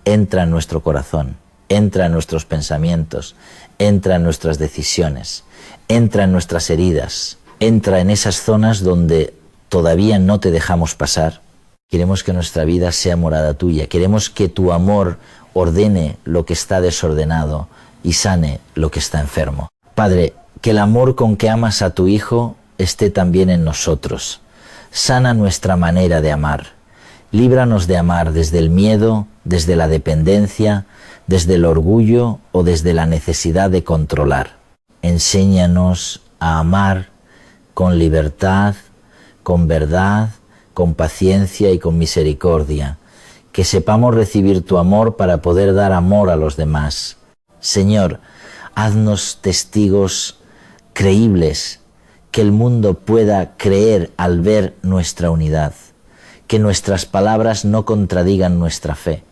Entra en nuestro corazón, entra en nuestros pensamientos, entra en nuestras decisiones. Entra en nuestras heridas, entra en esas zonas donde todavía no te dejamos pasar. Queremos que nuestra vida sea morada tuya. Queremos que tu amor ordene lo que está desordenado y sane lo que está enfermo. Padre, que el amor con que amas a tu Hijo esté también en nosotros. Sana nuestra manera de amar. Líbranos de amar desde el miedo, desde la dependencia, desde el orgullo o desde la necesidad de controlar. Enséñanos a amar con libertad, con verdad, con paciencia y con misericordia. Que sepamos recibir tu amor para poder dar amor a los demás. Señor, haznos testigos creíbles, que el mundo pueda creer al ver nuestra unidad. Que nuestras palabras no contradigan nuestra fe.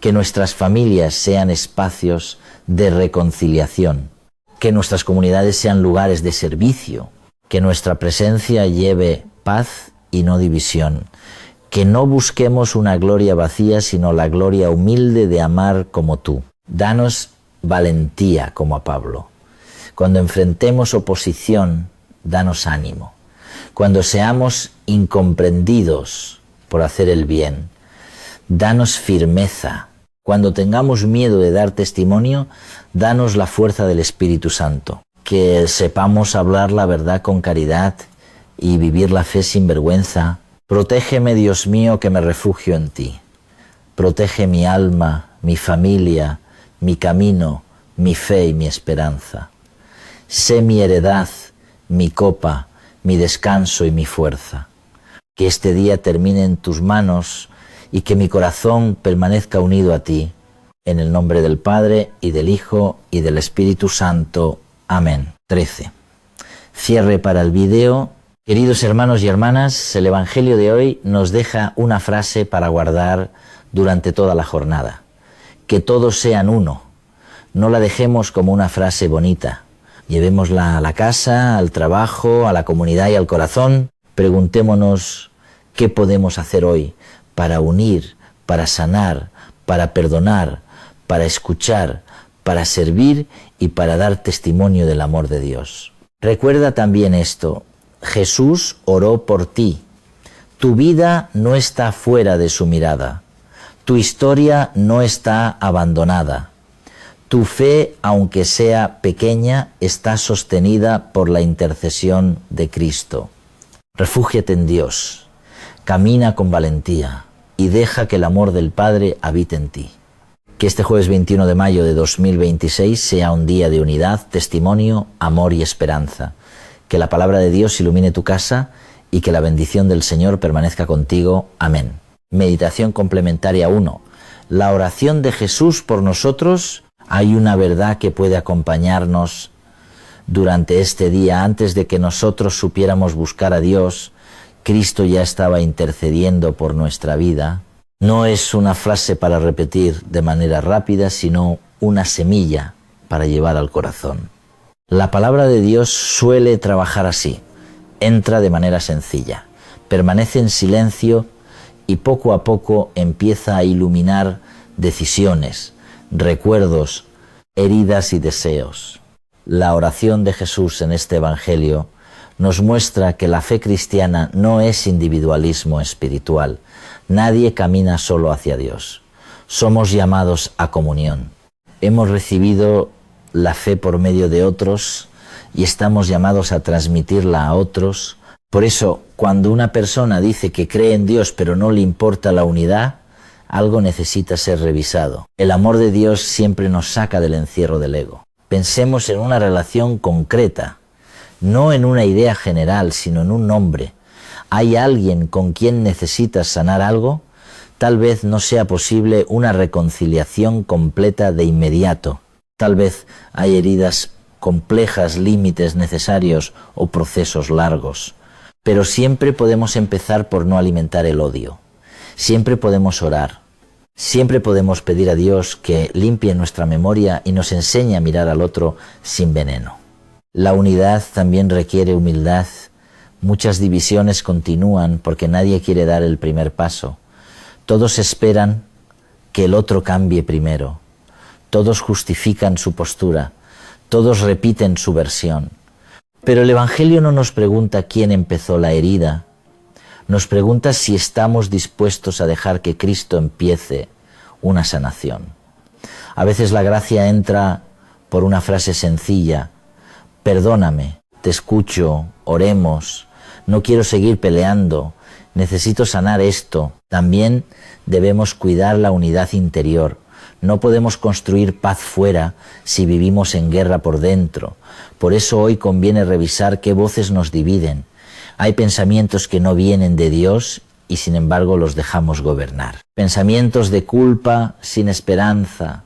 Que nuestras familias sean espacios de reconciliación. Que nuestras comunidades sean lugares de servicio, que nuestra presencia lleve paz y no división, que no busquemos una gloria vacía, sino la gloria humilde de amar como tú. Danos valentía como a Pablo. Cuando enfrentemos oposición, danos ánimo. Cuando seamos incomprendidos por hacer el bien, danos firmeza. Cuando tengamos miedo de dar testimonio, danos la fuerza del Espíritu Santo. Que sepamos hablar la verdad con caridad y vivir la fe sin vergüenza. Protégeme, Dios mío, que me refugio en ti. Protege mi alma, mi familia, mi camino, mi fe y mi esperanza. Sé mi heredad, mi copa, mi descanso y mi fuerza. Que este día termine en tus manos y que mi corazón permanezca unido a ti. En el nombre del Padre, y del Hijo, y del Espíritu Santo. Amén. 13. Cierre para el vídeo. Queridos hermanos y hermanas, el Evangelio de hoy nos deja una frase para guardar durante toda la jornada. que todos sean uno. No la dejemos como una frase bonita. Llevémosla a la casa, al trabajo, a la comunidad y al corazón. Preguntémonos qué podemos hacer hoy para unir, para sanar, para perdonar, para escuchar, para servir y para dar testimonio del amor de Dios. Recuerda también esto: Jesús oró por ti. Tu vida no está fuera de su mirada. Tu historia no está abandonada. Tu fe, aunque sea pequeña, está sostenida por la intercesión de Cristo. Refúgiate en Dios, camina con valentía y deja que el amor del Padre habite en ti. Que este jueves 21 de mayo de 2026 sea un día de unidad, testimonio, amor y esperanza. Que la palabra de Dios ilumine tu casa y que la bendición del Señor permanezca contigo. Amén. Meditación complementaria 1. La oración de Jesús por nosotros. Hay una verdad que puede acompañarnos durante este día. Antes de que nosotros supiéramos buscar a Dios, Cristo ya estaba intercediendo por nuestra vida. No es una frase para repetir de manera rápida, sino una semilla para llevar al corazón. La palabra de Dios suele trabajar así. Entra de manera sencilla, permanece en silencio y poco a poco empieza a iluminar decisiones, recuerdos, heridas y deseos. La oración de Jesús en este Evangelio nos muestra que la fe cristiana no es individualismo espiritual. Nadie camina solo hacia Dios. Somos llamados a comunión. Hemos recibido la fe por medio de otros y estamos llamados a transmitirla a otros. Por eso, cuando una persona dice que cree en Dios pero no le importa la unidad, algo necesita ser revisado. El amor de Dios siempre nos saca del encierro del ego. Pensemos en una relación concreta, no en una idea general, sino en un nombre. ¿Hay alguien con quien necesitas sanar algo? Tal vez no sea posible una reconciliación completa de inmediato. Tal vez hay heridas complejas, límites necesarios o procesos largos. Pero siempre podemos empezar por no alimentar el odio. Siempre podemos orar. Siempre podemos pedir a Dios que limpie nuestra memoria y nos enseñe a mirar al otro sin veneno. La unidad también requiere humildad. Muchas divisiones continúan porque nadie quiere dar el primer paso. Todos esperan que el otro cambie primero. Todos justifican su postura. Todos repiten su versión. Pero el Evangelio no nos pregunta quién empezó la herida. Nos pregunta si estamos dispuestos a dejar que Cristo empiece una sanación. A veces la gracia entra por una frase sencilla: perdóname, te escucho, oremos, no quiero seguir peleando, necesito sanar esto. También debemos cuidar la unidad interior. No podemos construir paz fuera si vivimos en guerra por dentro. Por eso hoy conviene revisar qué voces nos dividen. Hay pensamientos que no vienen de Dios y sin embargo los dejamos gobernar. Pensamientos de culpa sin esperanza,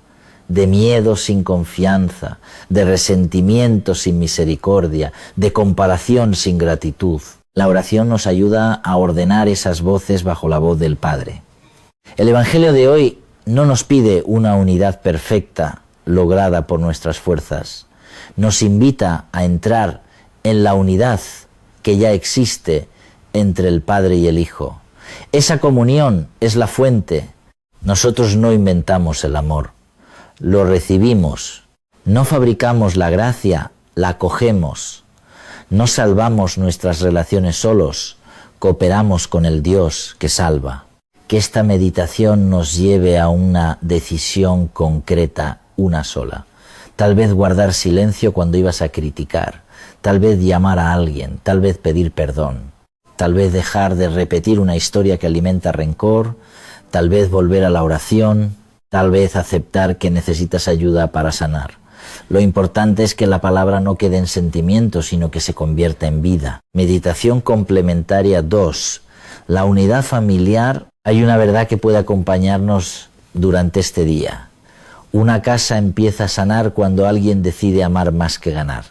de miedo sin confianza, de resentimiento sin misericordia, de comparación sin gratitud. La oración nos ayuda a ordenar esas voces bajo la voz del Padre. El Evangelio de hoy no nos pide una unidad perfecta lograda por nuestras fuerzas. Nos invita a entrar en la unidad que ya existe entre el Padre y el Hijo. Esa comunión es la fuente. Nosotros no inventamos el amor, lo recibimos. No fabricamos la gracia, la acogemos. No salvamos nuestras relaciones solos, cooperamos con el Dios que salva. Que esta meditación nos lleve a una decisión concreta, una sola. Tal vez guardar silencio cuando ibas a criticar. Tal vez llamar a alguien, tal vez pedir perdón, tal vez dejar de repetir una historia que alimenta rencor, tal vez volver a la oración, tal vez aceptar que necesitas ayuda para sanar. Lo importante es que la palabra no quede en sentimientos, sino que se convierta en vida. Meditación complementaria 2. La unidad familiar. Hay una verdad que puede acompañarnos durante este día. Una casa empieza a sanar cuando alguien decide amar más que ganar.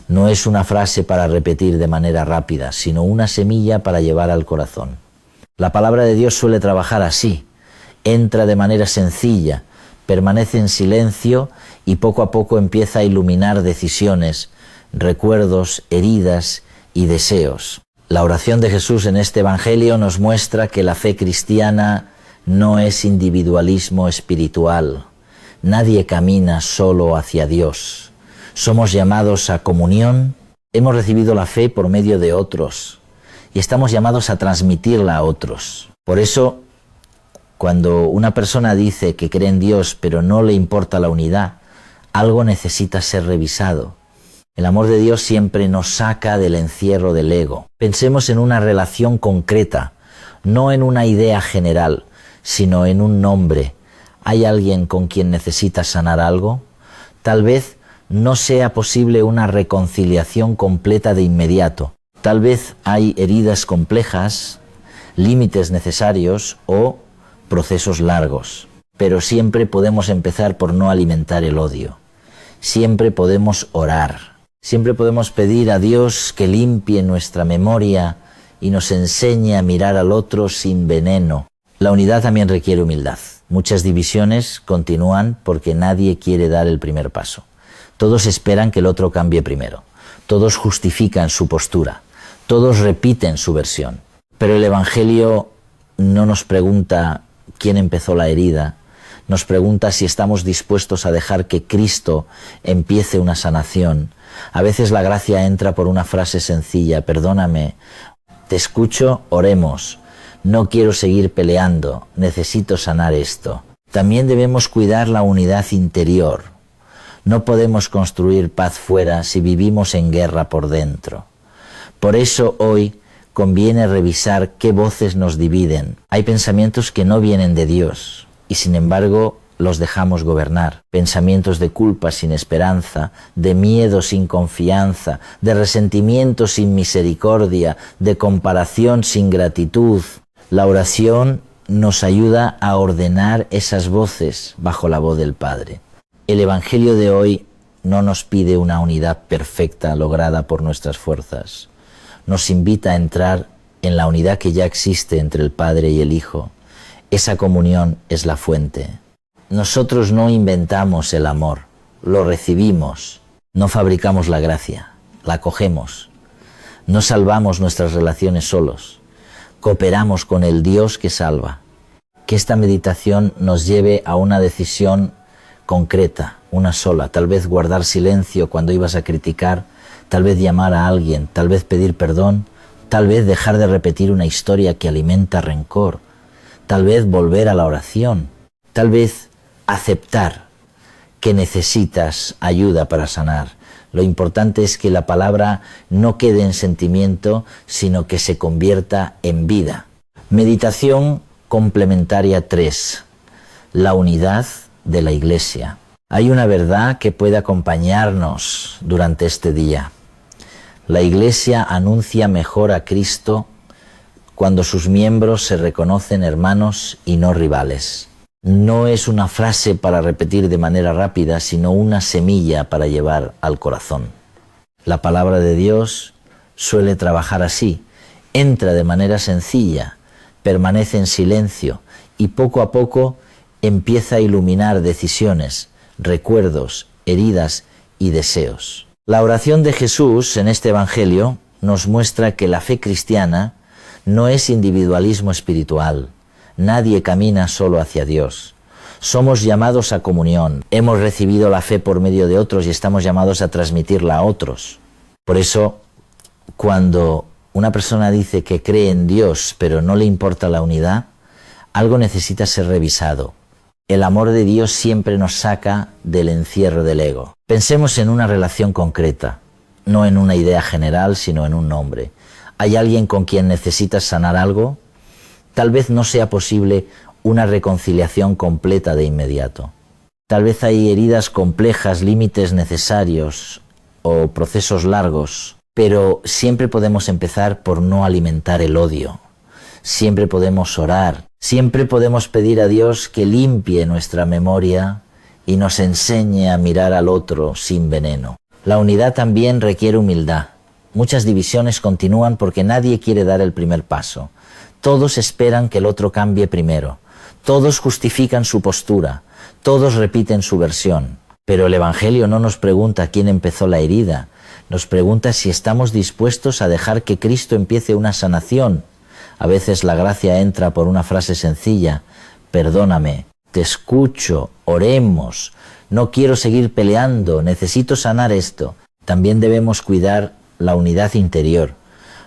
No es una frase para repetir de manera rápida, sino una semilla para llevar al corazón. La palabra de Dios suele trabajar así. Entra de manera sencilla, permanece en silencio y poco a poco empieza a iluminar decisiones, recuerdos, heridas y deseos. La oración de Jesús en este Evangelio nos muestra que la fe cristiana no es individualismo espiritual. Nadie camina solo hacia Dios. Somos llamados a comunión, hemos recibido la fe por medio de otros y estamos llamados a transmitirla a otros. Por eso, cuando una persona dice que cree en Dios pero no le importa la unidad, algo necesita ser revisado. El amor de Dios siempre nos saca del encierro del ego. Pensemos en una relación concreta, no en una idea general, sino en un nombre. ¿Hay alguien con quien necesitas sanar algo? Tal vez no sea posible una reconciliación completa de inmediato. Tal vez hay heridas complejas, límites necesarios o procesos largos. Pero siempre podemos empezar por no alimentar el odio. Siempre podemos orar. Siempre podemos pedir a Dios que limpie nuestra memoria y nos enseñe a mirar al otro sin veneno. La unidad también requiere humildad. Muchas divisiones continúan porque nadie quiere dar el primer paso. Todos esperan que el otro cambie primero. Todos justifican su postura. Todos repiten su versión. Pero el Evangelio no nos pregunta quién empezó la herida. Nos pregunta si estamos dispuestos a dejar que Cristo empiece una sanación. A veces la gracia entra por una frase sencilla: perdóname, te escucho, oremos. No quiero seguir peleando, necesito sanar esto. También debemos cuidar la unidad interior. No podemos construir paz fuera si vivimos en guerra por dentro. Por eso hoy conviene revisar qué voces nos dividen. Hay pensamientos que no vienen de Dios y sin embargo los dejamos gobernar. Pensamientos de culpa sin esperanza, de miedo sin confianza, de resentimiento sin misericordia, de comparación sin gratitud. La oración nos ayuda a ordenar esas voces bajo la voz del Padre. El Evangelio de hoy no nos pide una unidad perfecta lograda por nuestras fuerzas. Nos invita a entrar en la unidad que ya existe entre el Padre y el Hijo. Esa comunión es la fuente. Nosotros no inventamos el amor, lo recibimos. No fabricamos la gracia, la cogemos. No salvamos nuestras relaciones solos. Cooperamos con el Dios que salva. Que esta meditación nos lleve a una decisión concreta, una sola. Tal vez guardar silencio cuando ibas a criticar, tal vez llamar a alguien, tal vez pedir perdón, tal vez dejar de repetir una historia que alimenta rencor, tal vez volver a la oración, tal vez aceptar que necesitas ayuda para sanar. Lo importante es que la palabra no quede en sentimiento, sino que se convierta en vida. Meditación complementaria 3. La unidad de la Iglesia. Hay una verdad que puede acompañarnos durante este día. La Iglesia anuncia mejor a Cristo cuando sus miembros se reconocen hermanos y no rivales. No es una frase para repetir de manera rápida, sino una semilla para llevar al corazón. La palabra de Dios suele trabajar así. Entra de manera sencilla, permanece en silencio y poco a poco empieza a iluminar decisiones, recuerdos, heridas y deseos. La oración de Jesús en este Evangelio nos muestra que la fe cristiana no es individualismo espiritual. Nadie camina solo hacia Dios. Somos llamados a comunión. Hemos recibido la fe por medio de otros y estamos llamados a transmitirla a otros. Por eso, cuando una persona dice que cree en Dios pero no le importa la unidad, algo necesita ser revisado. El amor de Dios siempre nos saca del encierro del ego. Pensemos en una relación concreta, no en una idea general, sino en un nombre. ¿Hay alguien con quien necesitas sanar algo? Tal vez no sea posible una reconciliación completa de inmediato. Tal vez hay heridas complejas, límites necesarios o procesos largos, pero siempre podemos empezar por no alimentar el odio. Siempre podemos orar, siempre podemos pedir a Dios que limpie nuestra memoria y nos enseñe a mirar al otro sin veneno. La unidad también requiere humildad. Muchas divisiones continúan porque nadie quiere dar el primer paso. Todos esperan que el otro cambie primero. Todos justifican su postura. Todos repiten su versión, pero el Evangelio no nos pregunta quién empezó la herida, nos pregunta si estamos dispuestos a dejar que Cristo empiece una sanación. A veces la gracia entra por una frase sencilla: perdóname, te escucho, oremos, no quiero seguir peleando, necesito sanar esto. También debemos cuidar la unidad interior.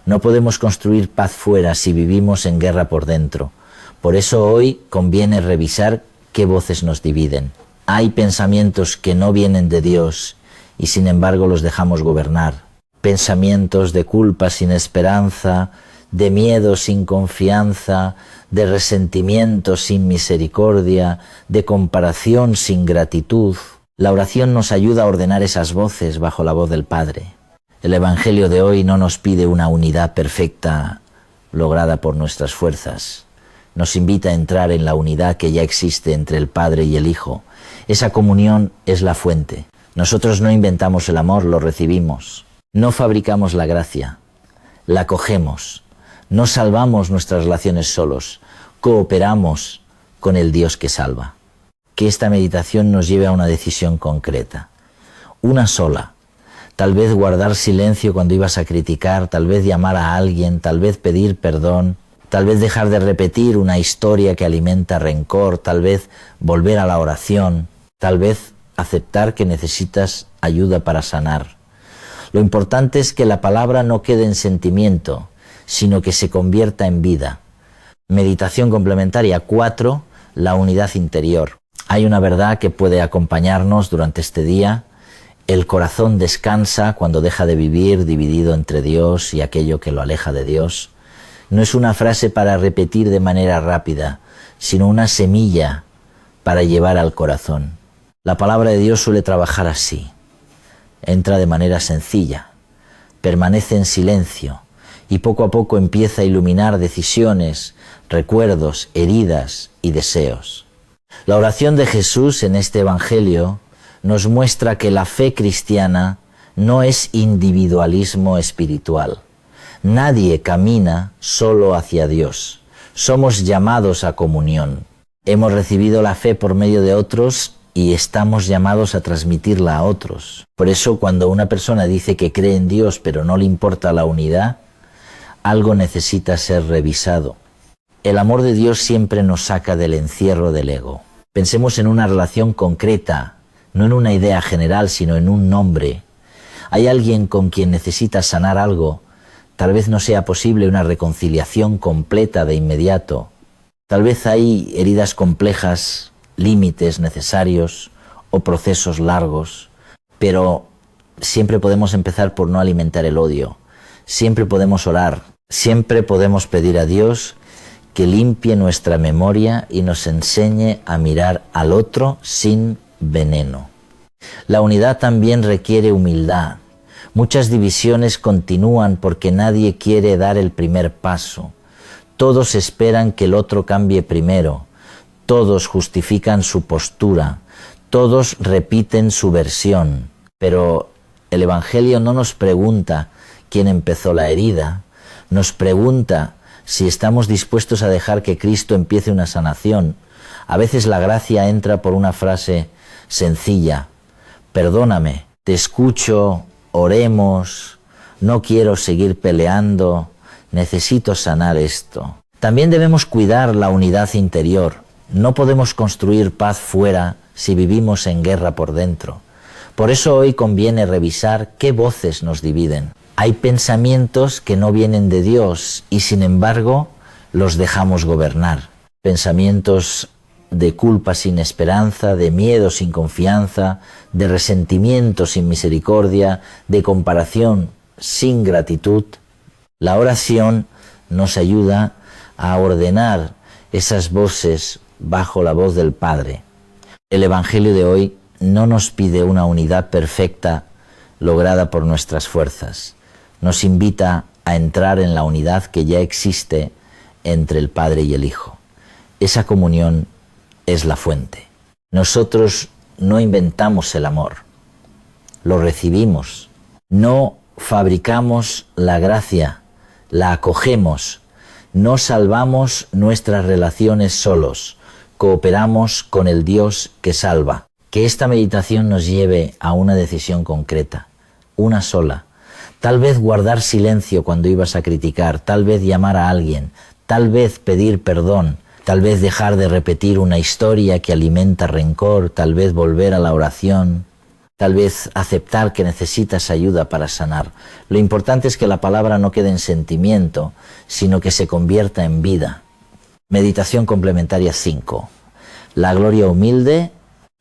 No podemos construir paz fuera si vivimos en guerra por dentro. Por eso hoy conviene revisar qué voces nos dividen. Hay pensamientos que no vienen de Dios y sin embargo los dejamos gobernar. Pensamientos de culpa sin esperanza, de miedo sin confianza, de resentimiento sin misericordia, de comparación sin gratitud. La oración nos ayuda a ordenar esas voces bajo la voz del Padre. El Evangelio de hoy no nos pide una unidad perfecta lograda por nuestras fuerzas. Nos invita a entrar en la unidad que ya existe entre el Padre y el Hijo. Esa comunión es la fuente. Nosotros no inventamos el amor, lo recibimos. No fabricamos la gracia, la acogemos. No salvamos nuestras relaciones solos, cooperamos con el Dios que salva. Que esta meditación nos lleve a una decisión concreta. Una sola. Tal vez guardar silencio cuando ibas a criticar, tal vez llamar a alguien, tal vez pedir perdón, tal vez dejar de repetir una historia que alimenta rencor, tal vez volver a la oración, tal vez aceptar que necesitas ayuda para sanar. Lo importante es que la palabra no quede en sentimiento, sino que se convierta en vida. Meditación complementaria 4, la unidad interior. Hay una verdad que puede acompañarnos durante este día. El corazón descansa cuando deja de vivir dividido entre Dios y aquello que lo aleja de Dios. No es una frase para repetir de manera rápida, sino una semilla para llevar al corazón. La palabra de Dios suele trabajar así. Entra de manera sencilla, permanece en silencio y poco a poco empieza a iluminar decisiones, recuerdos, heridas y deseos. La oración de Jesús en este Evangelio nos muestra que la fe cristiana no es individualismo espiritual. Nadie camina solo hacia Dios. Somos llamados a comunión. Hemos recibido la fe por medio de otros y estamos llamados a transmitirla a otros. Por eso cuando una persona dice que cree en Dios pero no le importa la unidad, algo necesita ser revisado. El amor de Dios siempre nos saca del encierro del ego. Pensemos en una relación concreta, no en una idea general, sino en un nombre. Hay alguien con quien necesitas sanar algo. Tal vez no sea posible una reconciliación completa de inmediato. Tal vez hay heridas complejas, límites necesarios o procesos largos, pero siempre podemos empezar por no alimentar el odio. Siempre podemos orar, siempre podemos pedir a Dios que limpie nuestra memoria y nos enseñe a mirar al otro sin veneno. La unidad también requiere humildad. Muchas divisiones continúan porque nadie quiere dar el primer paso. Todos esperan que el otro cambie primero. Todos justifican su postura. Todos repiten su versión. Pero el Evangelio no nos pregunta quién empezó la herida. Nos pregunta si estamos dispuestos a dejar que Cristo empiece una sanación. A veces la gracia entra por una frase sencilla: perdóname, te escucho, oremos, no quiero seguir peleando, necesito sanar esto. También debemos cuidar la unidad interior. No podemos construir paz fuera si vivimos en guerra por dentro. Por eso hoy conviene revisar qué voces nos dividen. Hay pensamientos que no vienen de Dios y sin embargo los dejamos gobernar. Pensamientos de culpa sin esperanza, de miedo sin confianza, de resentimiento sin misericordia, de comparación sin gratitud. La oración nos ayuda a ordenar esas voces bajo la voz del Padre. El Evangelio de hoy no nos pide una unidad perfecta lograda por nuestras fuerzas. Nos invita a entrar en la unidad que ya existe entre el Padre y el Hijo. Esa comunión es la fuente. Nosotros no inventamos el amor, lo recibimos. No fabricamos la gracia, la acogemos. No salvamos nuestras relaciones solos, cooperamos con el Dios que salva. Que esta meditación nos lleve a una decisión concreta, una sola. Tal vez guardar silencio cuando ibas a criticar, tal vez llamar a alguien, tal vez pedir perdón, tal vez dejar de repetir una historia que alimenta rencor, tal vez volver a la oración, tal vez aceptar que necesitas ayuda para sanar. Lo importante es que la palabra no quede en sentimiento, sino que se convierta en vida. Meditación complementaria 5. La gloria humilde.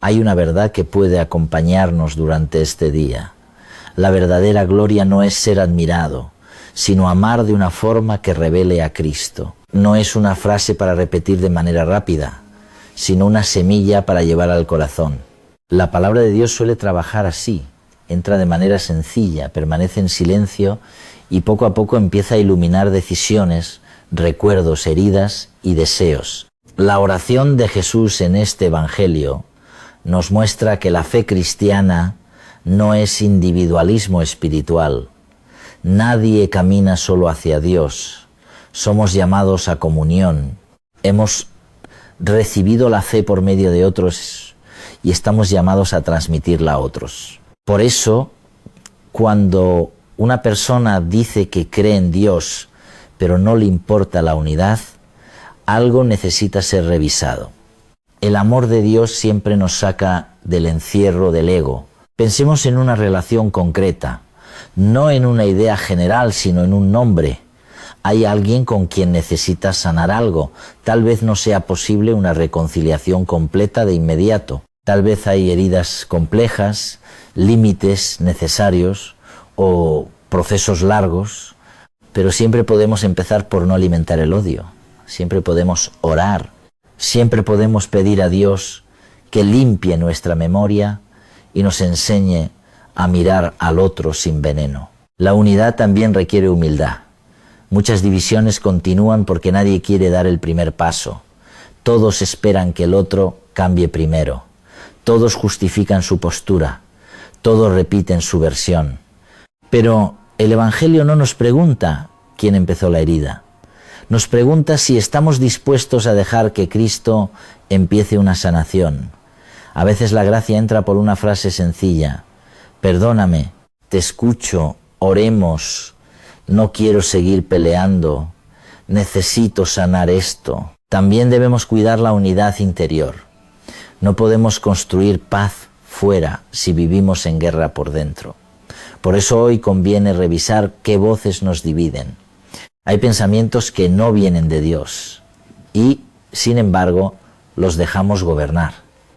Hay una verdad que puede acompañarnos durante este día. La verdadera gloria no es ser admirado, sino amar de una forma que revele a Cristo. No es una frase para repetir de manera rápida, sino una semilla para llevar al corazón. La palabra de Dios suele trabajar así. Entra de manera sencilla, permanece en silencio y poco a poco empieza a iluminar decisiones, recuerdos, heridas y deseos. La oración de Jesús en este Evangelio nos muestra que la fe cristiana no es individualismo espiritual. Nadie camina solo hacia Dios. Somos llamados a comunión. Hemos recibido la fe por medio de otros y estamos llamados a transmitirla a otros. Por eso, cuando una persona dice que cree en Dios, pero no le importa la unidad, algo necesita ser revisado. El amor de Dios siempre nos saca del encierro del ego. Pensemos en una relación concreta, no en una idea general, sino en un nombre. Hay alguien con quien necesitas sanar algo. Tal vez no sea posible una reconciliación completa de inmediato. Tal vez hay heridas complejas, límites necesarios o procesos largos, pero siempre podemos empezar por no alimentar el odio. Siempre podemos orar. Siempre podemos pedir a Dios que limpie nuestra memoria y nos enseñe a mirar al otro sin veneno. La unidad también requiere humildad. Muchas divisiones continúan porque nadie quiere dar el primer paso. Todos esperan que el otro cambie primero. Todos justifican su postura. Todos repiten su versión. Pero el Evangelio no nos pregunta quién empezó la herida. Nos pregunta si estamos dispuestos a dejar que Cristo empiece una sanación. A veces la gracia entra por una frase sencilla. Perdóname, te escucho, oremos, no quiero seguir peleando, necesito sanar esto. También debemos cuidar la unidad interior. No podemos construir paz fuera si vivimos en guerra por dentro. Por eso hoy conviene revisar qué voces nos dividen. Hay pensamientos que no vienen de Dios y, sin embargo, los dejamos gobernar.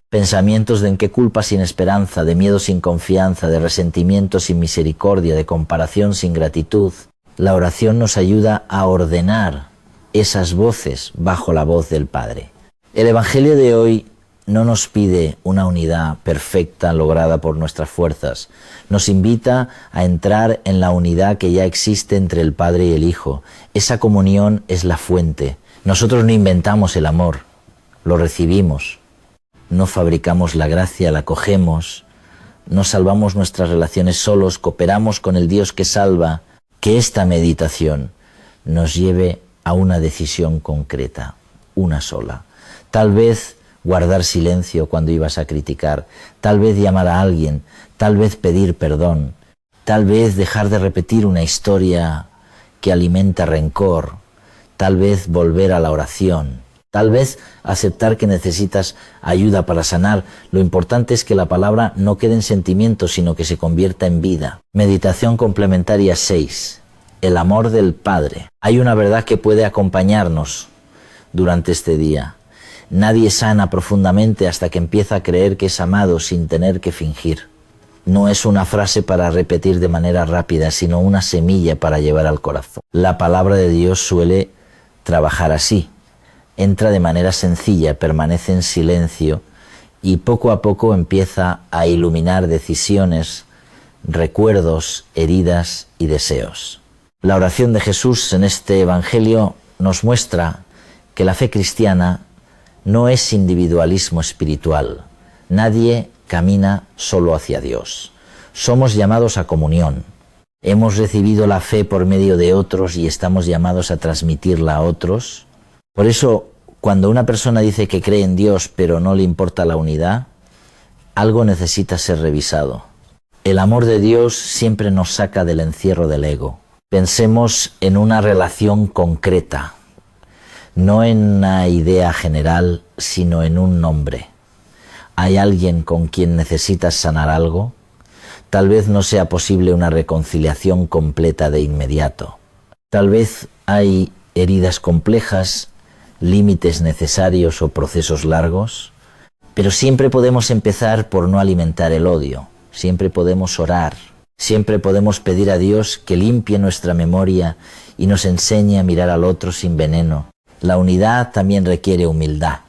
Pensamientos de en qué culpa sin esperanza, de miedo sin confianza, de resentimiento sin misericordia, de comparación sin gratitud. La oración nos ayuda a ordenar esas voces bajo la voz del Padre. El Evangelio de hoy no nos pide una unidad perfecta lograda por nuestras fuerzas. Nos invita a entrar en la unidad que ya existe entre el Padre y el Hijo. Esa comunión es la fuente. Nosotros no inventamos el amor, lo recibimos. No fabricamos la gracia, la cogemos. No salvamos nuestras relaciones solos, cooperamos con el Dios que salva. Que esta meditación nos lleve a una decisión concreta, una sola. Tal vez guardar silencio cuando ibas a criticar, tal vez llamar a alguien, tal vez pedir perdón, tal vez dejar de repetir una historia que alimenta rencor, tal vez volver a la oración, tal vez aceptar que necesitas ayuda para sanar. Lo importante es que la palabra no quede en sentimientos, sino que se convierta en vida. Meditación complementaria 6. El amor del Padre. Hay una verdad que puede acompañarnos durante este día. Nadie sana profundamente hasta que empieza a creer que es amado sin tener que fingir. No es una frase para repetir de manera rápida, sino una semilla para llevar al corazón. La palabra de Dios suele trabajar así. Entra de manera sencilla, permanece en silencio y poco a poco empieza a iluminar decisiones, recuerdos, heridas y deseos. La oración de Jesús en este Evangelio nos muestra que la fe cristiana no es individualismo espiritual. Nadie camina solo hacia Dios. Somos llamados a comunión. Hemos recibido la fe por medio de otros y estamos llamados a transmitirla a otros. Por eso, Cuando una persona dice que cree en Dios pero no le importa la unidad, algo necesita ser revisado. El amor de Dios siempre nos saca del encierro del ego. Pensemos en una relación concreta, no en una idea general, sino en un nombre. ¿Hay alguien con quien necesitas sanar algo? Tal vez no sea posible una reconciliación completa de inmediato. Tal vez hay heridas complejas, límites necesarios o procesos largos, pero siempre podemos empezar por no alimentar el odio, siempre podemos orar, siempre podemos pedir a Dios que limpie nuestra memoria y nos enseñe a mirar al otro sin veneno. La unidad también requiere humildad.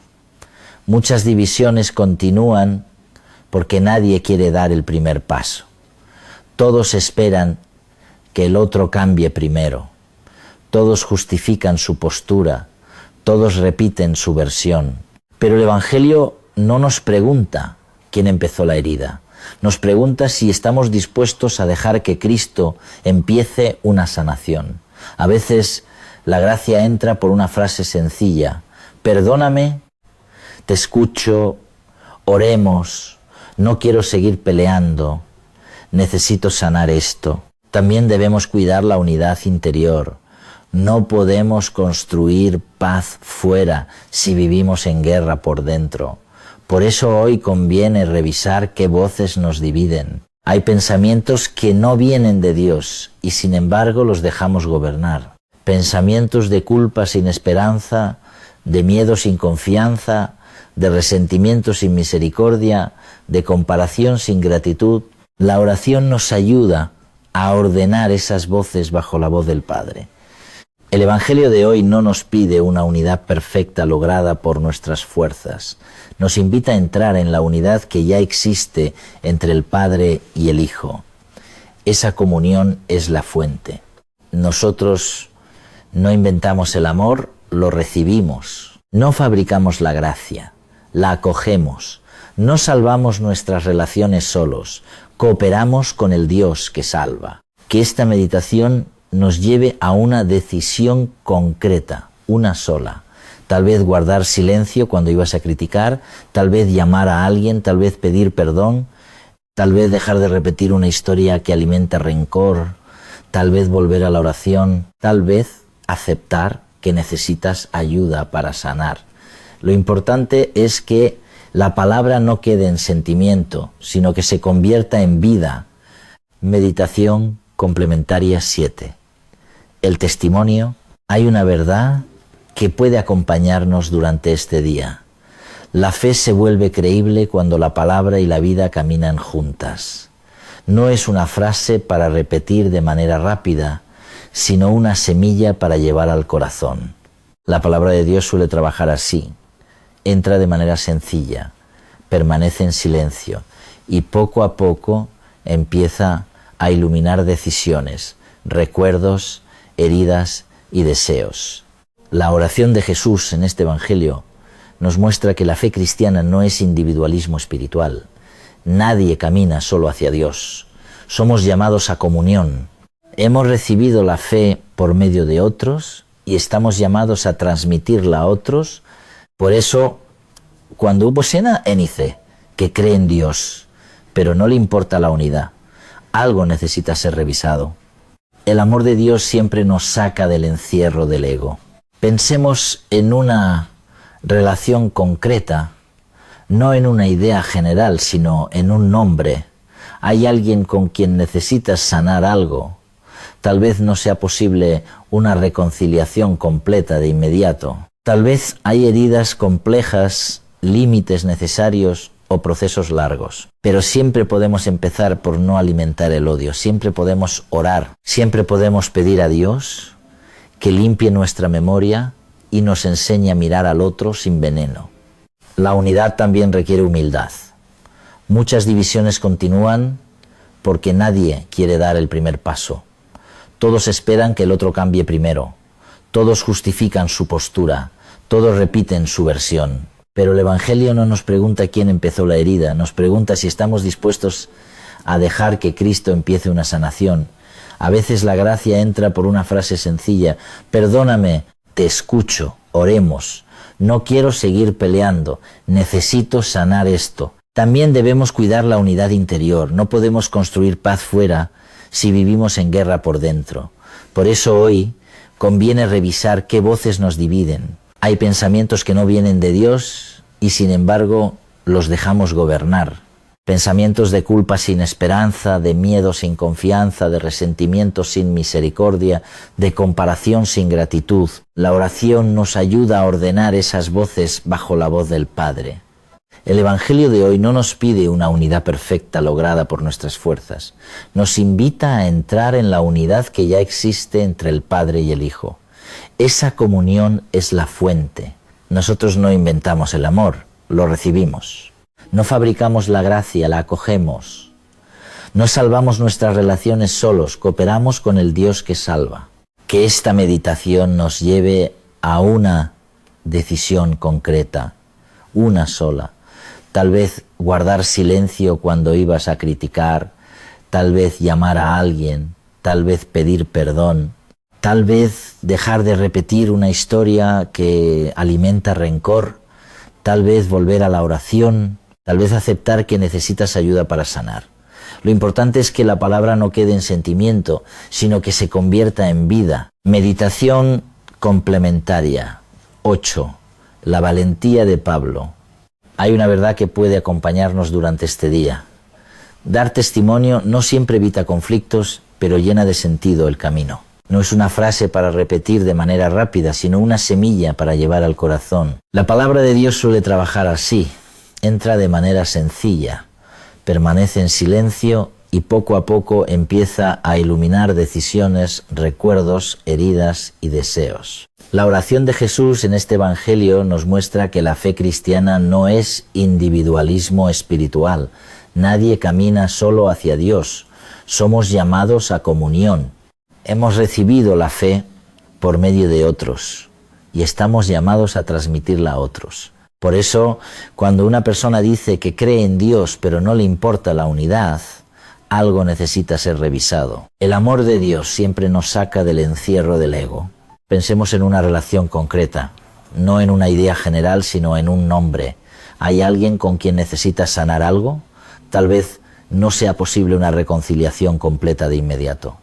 Muchas divisiones continúan porque nadie quiere dar el primer paso. Todos esperan que el otro cambie primero. Todos justifican su postura. Todos repiten su versión. Pero el Evangelio no nos pregunta quién empezó la herida. Nos pregunta si estamos dispuestos a dejar que Cristo empiece una sanación. A veces la gracia entra por una frase sencilla. Perdóname, te escucho, oremos, no quiero seguir peleando, necesito sanar esto. También debemos cuidar la unidad interior. No podemos construir paz fuera si vivimos en guerra por dentro. Por eso hoy conviene revisar qué voces nos dividen. Hay pensamientos que no vienen de Dios y sin embargo los dejamos gobernar. Pensamientos de culpa sin esperanza, de miedo sin confianza, de resentimiento sin misericordia, de comparación sin gratitud. La oración nos ayuda a ordenar esas voces bajo la voz del Padre. El Evangelio de hoy no nos pide una unidad perfecta lograda por nuestras fuerzas. Nos invita a entrar en la unidad que ya existe entre el Padre y el Hijo. Esa comunión es la fuente. Nosotros no inventamos el amor, lo recibimos. No fabricamos la gracia, la acogemos. No salvamos nuestras relaciones solos, cooperamos con el Dios que salva. Que esta meditación nos lleve a una decisión concreta, una sola. Tal vez guardar silencio cuando ibas a criticar, tal vez llamar a alguien, tal vez pedir perdón, tal vez dejar de repetir una historia que alimenta rencor, tal vez volver a la oración, tal vez aceptar que necesitas ayuda para sanar. Lo importante es que la palabra no quede en sentimiento, sino que se convierta en vida. Meditación complementaria 7. El testimonio. Hay una verdad que puede acompañarnos durante este día. La fe se vuelve creíble cuando la palabra y la vida caminan juntas. No es una frase para repetir de manera rápida, sino una semilla para llevar al corazón. La palabra de Dios suele trabajar así. Entra de manera sencilla, permanece en silencio y poco a poco empieza a iluminar decisiones, recuerdos, heridas y deseos. La oración de Jesús en este Evangelio nos muestra que la fe cristiana no es individualismo espiritual. Nadie camina solo hacia Dios. Somos llamados a comunión. Hemos recibido la fe por medio de otros y estamos llamados a transmitirla a otros. Por eso, cuando hubo cena énice, que cree en Dios, pero no le importa la unidad, algo necesita ser revisado. El amor de Dios siempre nos saca del encierro del ego. Pensemos en una relación concreta, no en una idea general, sino en un nombre. Hay alguien con quien necesitas sanar algo. Tal vez no sea posible una reconciliación completa de inmediato. Tal vez hay heridas complejas, límites necesarios o procesos largos. Pero siempre podemos empezar por no alimentar el odio. Siempre podemos orar. Siempre podemos pedir a Dios que limpie nuestra memoria y nos enseñe a mirar al otro sin veneno. La unidad también requiere humildad. Muchas divisiones continúan porque nadie quiere dar el primer paso. Todos esperan que el otro cambie primero. Todos justifican su postura. Todos repiten su versión. Pero el Evangelio no nos pregunta quién empezó la herida. Nos pregunta si estamos dispuestos a dejar que Cristo empiece una sanación. A veces la gracia entra por una frase sencilla. Perdóname, te escucho, oremos. no quiero seguir peleando, necesito sanar esto. También debemos cuidar la unidad interior, no podemos construir paz fuera si vivimos en guerra por dentro. Por eso hoy conviene revisar qué voces nos dividen. Hay pensamientos que no vienen de Dios y sin embargo los dejamos gobernar. Pensamientos de culpa sin esperanza, de miedo sin confianza, de resentimiento sin misericordia, de comparación sin gratitud. La oración nos ayuda a ordenar esas voces bajo la voz del Padre. El Evangelio de hoy no nos pide una unidad perfecta lograda por nuestras fuerzas. Nos invita a entrar en la unidad que ya existe entre el Padre y el Hijo. Esa comunión es la fuente. Nosotros no inventamos el amor, lo recibimos. No fabricamos la gracia, la acogemos. No salvamos nuestras relaciones solos, cooperamos con el Dios que salva. Que esta meditación nos lleve a una decisión concreta, una sola. Tal vez guardar silencio cuando ibas a criticar, tal vez llamar a alguien, tal vez pedir perdón, tal vez dejar de repetir una historia que alimenta rencor, tal vez volver a la oración, tal vez aceptar que necesitas ayuda para sanar. Lo importante es que la palabra no quede en sentimiento, sino que se convierta en vida. Meditación complementaria. 8. La valentía de Pablo. Hay una verdad que puede acompañarnos durante este día. Dar testimonio no siempre evita conflictos, pero llena de sentido el camino. No es una frase para repetir de manera rápida, sino una semilla para llevar al corazón. La palabra de Dios suele trabajar así. Entra de manera sencilla, permanece en silencio y poco a poco empieza a iluminar decisiones, recuerdos, heridas y deseos. La oración de Jesús en este Evangelio nos muestra que la fe cristiana no es individualismo espiritual. Nadie camina solo hacia Dios. Somos llamados a comunión. Hemos recibido la fe por medio de otros y estamos llamados a transmitirla a otros. Por eso, cuando una persona dice que cree en Dios pero no le importa la unidad, algo necesita ser revisado. El amor de Dios siempre nos saca del encierro del ego. Pensemos en una relación concreta, no en una idea general, sino en un nombre. ¿Hay alguien con quien necesitas sanar algo? Tal vez no sea posible una reconciliación completa de inmediato.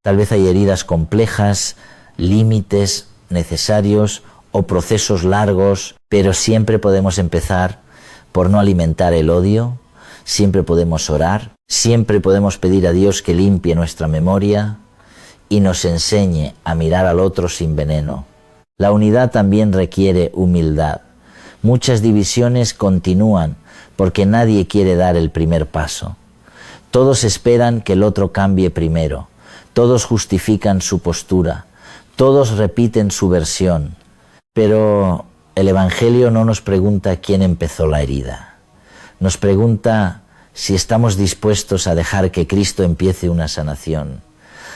Tal vez hay heridas complejas, límites necesarios o procesos largos, pero siempre podemos empezar por no alimentar el odio, siempre podemos orar, siempre podemos pedir a Dios que limpie nuestra memoria y nos enseñe a mirar al otro sin veneno. La unidad también requiere humildad. Muchas divisiones continúan porque nadie quiere dar el primer paso. Todos esperan que el otro cambie primero, todos justifican su postura, todos repiten su versión. Pero el Evangelio no nos pregunta quién empezó la herida. Nos pregunta si estamos dispuestos a dejar que Cristo empiece una sanación.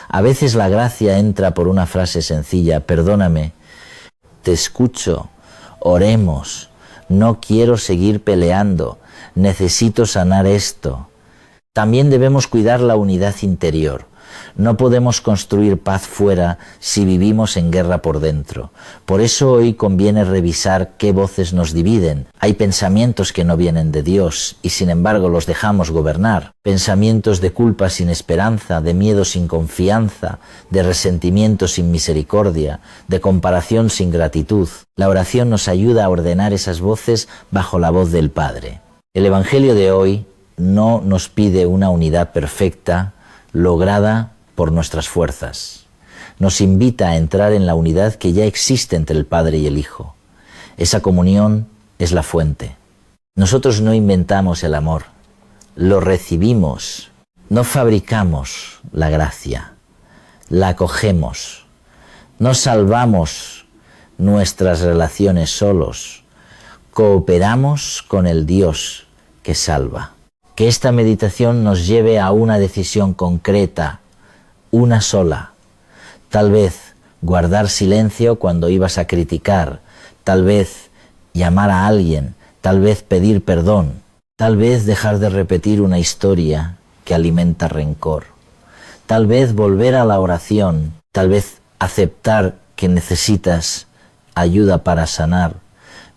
A veces la gracia entra por una frase sencilla: perdóname, te escucho, oremos, no quiero seguir peleando, necesito sanar esto. También debemos cuidar la unidad interior. No podemos construir paz fuera si vivimos en guerra por dentro. Por eso hoy conviene revisar qué voces nos dividen. Hay pensamientos que no vienen de Dios y sin embargo los dejamos gobernar. Pensamientos de culpa sin esperanza, de miedo sin confianza, de resentimiento sin misericordia, de comparación sin gratitud. La oración nos ayuda a ordenar esas voces bajo la voz del Padre. El Evangelio de hoy no nos pide una unidad perfecta, lograda por nuestras fuerzas. Nos invita a entrar en la unidad que ya existe entre el Padre y el Hijo. Esa comunión es la fuente. Nosotros no inventamos el amor, lo recibimos. No fabricamos la gracia, la acogemos. No salvamos nuestras relaciones solos, cooperamos con el Dios que salva. Que esta meditación nos lleve a una decisión concreta, una sola. Tal vez guardar silencio cuando ibas a criticar, tal vez llamar a alguien, tal vez pedir perdón, tal vez dejar de repetir una historia que alimenta rencor, tal vez volver a la oración, tal vez aceptar que necesitas ayuda para sanar,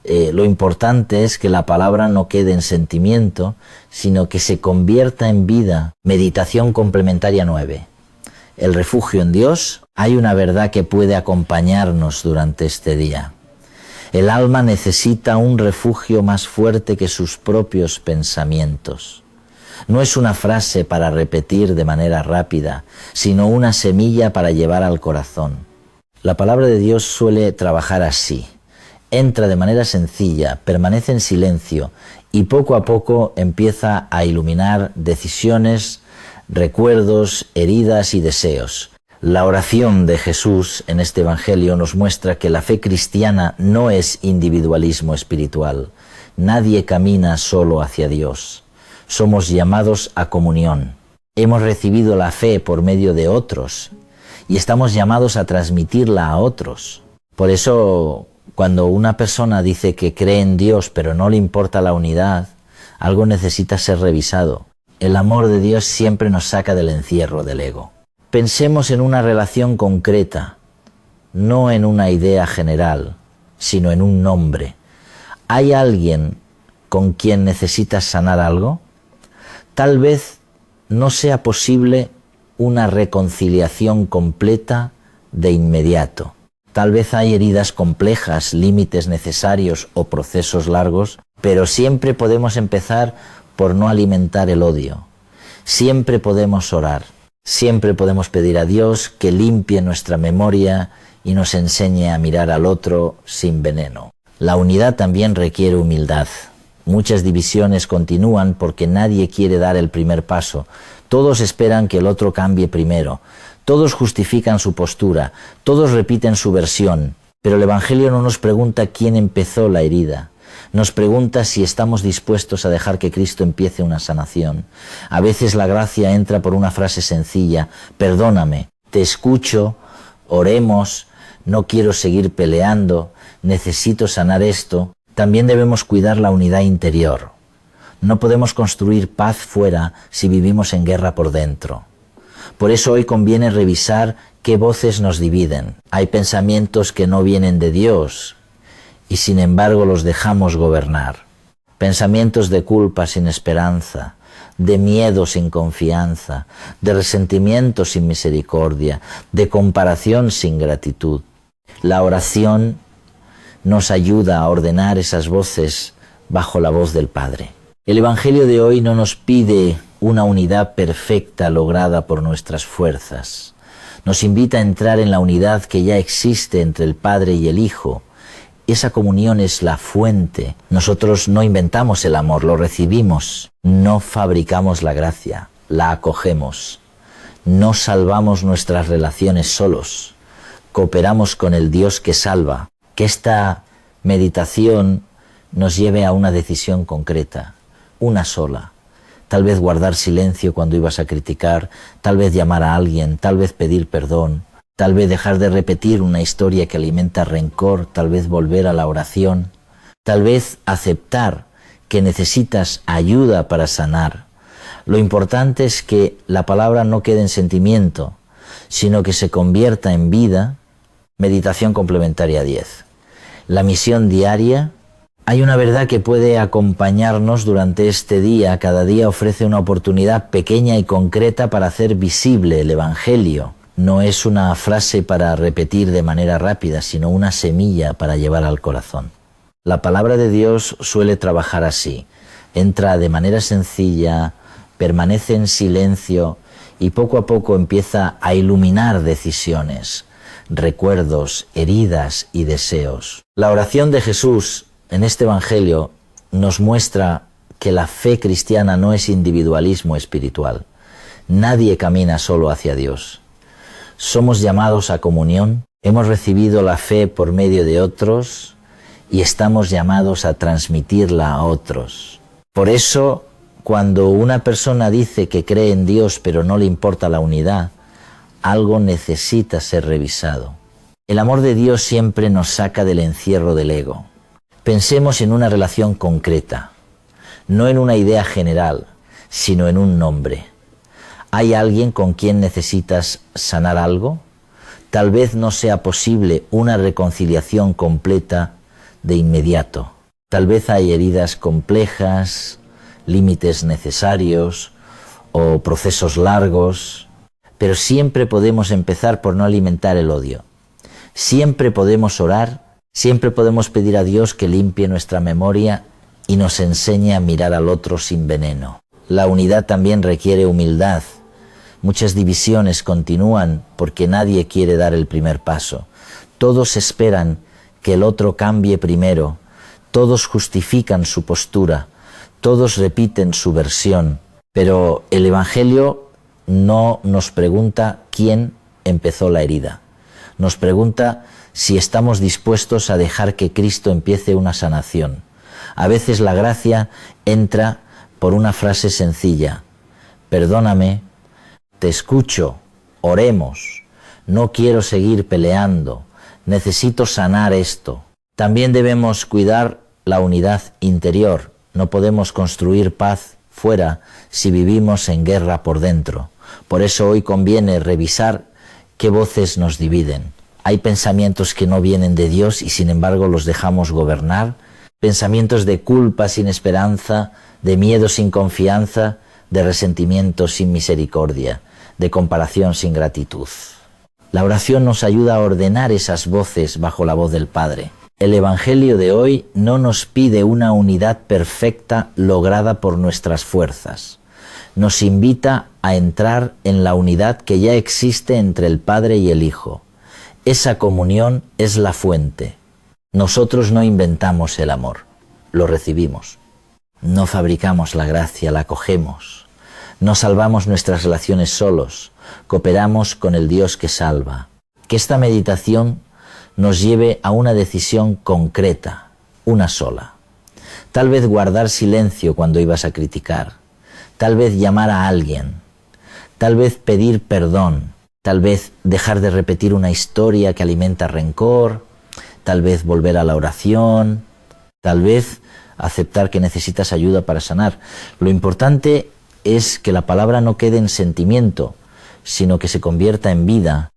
Lo importante es que la palabra no quede en sentimiento, sino que se convierta en vida. Meditación complementaria 9. El refugio en Dios. Hay una verdad que puede acompañarnos durante este día. El alma necesita un refugio más fuerte que sus propios pensamientos. No es una frase para repetir de manera rápida, sino una semilla para llevar al corazón. La palabra de Dios suele trabajar así. Entra de manera sencilla, permanece en silencio y poco a poco empieza a iluminar decisiones, recuerdos, heridas y deseos. La oración de Jesús en este Evangelio nos muestra que la fe cristiana no es individualismo espiritual. Nadie camina solo hacia Dios. Somos llamados a comunión. Hemos recibido la fe por medio de otros y estamos llamados a transmitirla a otros. Por eso, cuando una persona dice que cree en Dios pero no le importa la unidad, algo necesita ser revisado. El amor de Dios siempre nos saca del encierro del ego. Pensemos en una relación concreta, no en una idea general, sino en un nombre. ¿Hay alguien con quien necesitas sanar algo? Tal vez no sea posible una reconciliación completa de inmediato. Tal vez hay heridas complejas, límites necesarios o procesos largos, pero siempre podemos empezar por no alimentar el odio. Siempre podemos orar. Siempre podemos pedir a Dios que limpie nuestra memoria y nos enseñe a mirar al otro sin veneno. La unidad también requiere humildad. Muchas divisiones continúan porque nadie quiere dar el primer paso. Todos esperan que el otro cambie primero. Todos justifican su postura. Todos repiten su versión. Pero el Evangelio no nos pregunta quién empezó la herida. Nos pregunta si estamos dispuestos a dejar que Cristo empiece una sanación. A veces la gracia entra por una frase sencilla: perdóname, te escucho, oremos, no quiero seguir peleando, necesito sanar esto. También debemos cuidar la unidad interior. No podemos construir paz fuera si vivimos en guerra por dentro. Por eso hoy conviene revisar qué voces nos dividen. Hay pensamientos que no vienen de Dios y sin embargo los dejamos gobernar. Pensamientos de culpa sin esperanza, de miedo sin confianza, de resentimiento sin misericordia, de comparación sin gratitud. La oración nos ayuda a ordenar esas voces bajo la voz del Padre. El Evangelio de hoy no nos pide una unidad perfecta lograda por nuestras fuerzas. Nos invita a entrar en la unidad que ya existe entre el Padre y el Hijo. Esa comunión es la fuente. Nosotros no inventamos el amor, lo recibimos. No fabricamos la gracia, la acogemos. No salvamos nuestras relaciones solos. Cooperamos con el Dios que salva. Que esta meditación nos lleve a una decisión concreta, una sola. Tal vez guardar silencio cuando ibas a criticar, tal vez llamar a alguien, tal vez pedir perdón. Tal vez dejar de repetir una historia que alimenta rencor, tal vez volver a la oración, tal vez aceptar que necesitas ayuda para sanar. Lo importante es que la palabra no quede en sentimiento, sino que se convierta en vida. Meditación complementaria 10. La misión diaria. Hay una verdad que puede acompañarnos durante este día. Cada día ofrece una oportunidad pequeña y concreta para hacer visible el Evangelio. No es una frase para repetir de manera rápida, sino una semilla para llevar al corazón. La palabra de Dios suele trabajar así. Entra de manera sencilla, permanece en silencio y poco a poco empieza a iluminar decisiones, recuerdos, heridas y deseos. La oración de Jesús en este Evangelio nos muestra que la fe cristiana no es individualismo espiritual. Nadie camina solo hacia Dios. Somos llamados a comunión, hemos recibido la fe por medio de otros y estamos llamados a transmitirla a otros. Por eso, cuando una persona dice que cree en Dios pero no le importa la unidad, algo necesita ser revisado. El amor de Dios siempre nos saca del encierro del ego. Pensemos en una relación concreta, no en una idea general, sino en un nombre. ¿Hay alguien con quien necesitas sanar algo? Tal vez no sea posible una reconciliación completa de inmediato. Tal vez hay heridas complejas, límites necesarios o procesos largos, pero siempre podemos empezar por no alimentar el odio. Siempre podemos orar, siempre podemos pedir a Dios que limpie nuestra memoria y nos enseñe a mirar al otro sin veneno. La unidad también requiere humildad. Muchas divisiones continúan porque nadie quiere dar el primer paso. Todos esperan que el otro cambie primero. Todos justifican su postura. Todos repiten su versión. Pero el Evangelio no nos pregunta quién empezó la herida. Nos pregunta si estamos dispuestos a dejar que Cristo empiece una sanación. A veces la gracia entra por una frase sencilla: perdóname, te escucho, oremos, no quiero seguir peleando, necesito sanar esto. También debemos cuidar la unidad interior. No podemos construir paz fuera si vivimos en guerra por dentro. Por eso hoy conviene revisar qué voces nos dividen. Hay pensamientos que no vienen de Dios y sin embargo los dejamos gobernar. Pensamientos de culpa sin esperanza, de miedo sin confianza, de resentimiento sin misericordia, de comparación sin gratitud. La oración nos ayuda a ordenar esas voces bajo la voz del Padre. El Evangelio de hoy no nos pide una unidad perfecta lograda por nuestras fuerzas. Nos invita a entrar en la unidad que ya existe entre el Padre y el Hijo. Esa comunión es la fuente. Nosotros no inventamos el amor, lo recibimos. No fabricamos la gracia, la acogemos. No salvamos nuestras relaciones solos, cooperamos con el Dios que salva. Que esta meditación nos lleve a una decisión concreta, una sola. Tal vez guardar silencio cuando ibas a criticar, tal vez llamar a alguien, tal vez pedir perdón, tal vez dejar de repetir una historia que alimenta rencor, tal vez volver a la oración, tal vez aceptar que necesitas ayuda para sanar. Lo importante es que la palabra no quede en sentimiento, sino que se convierta en vida.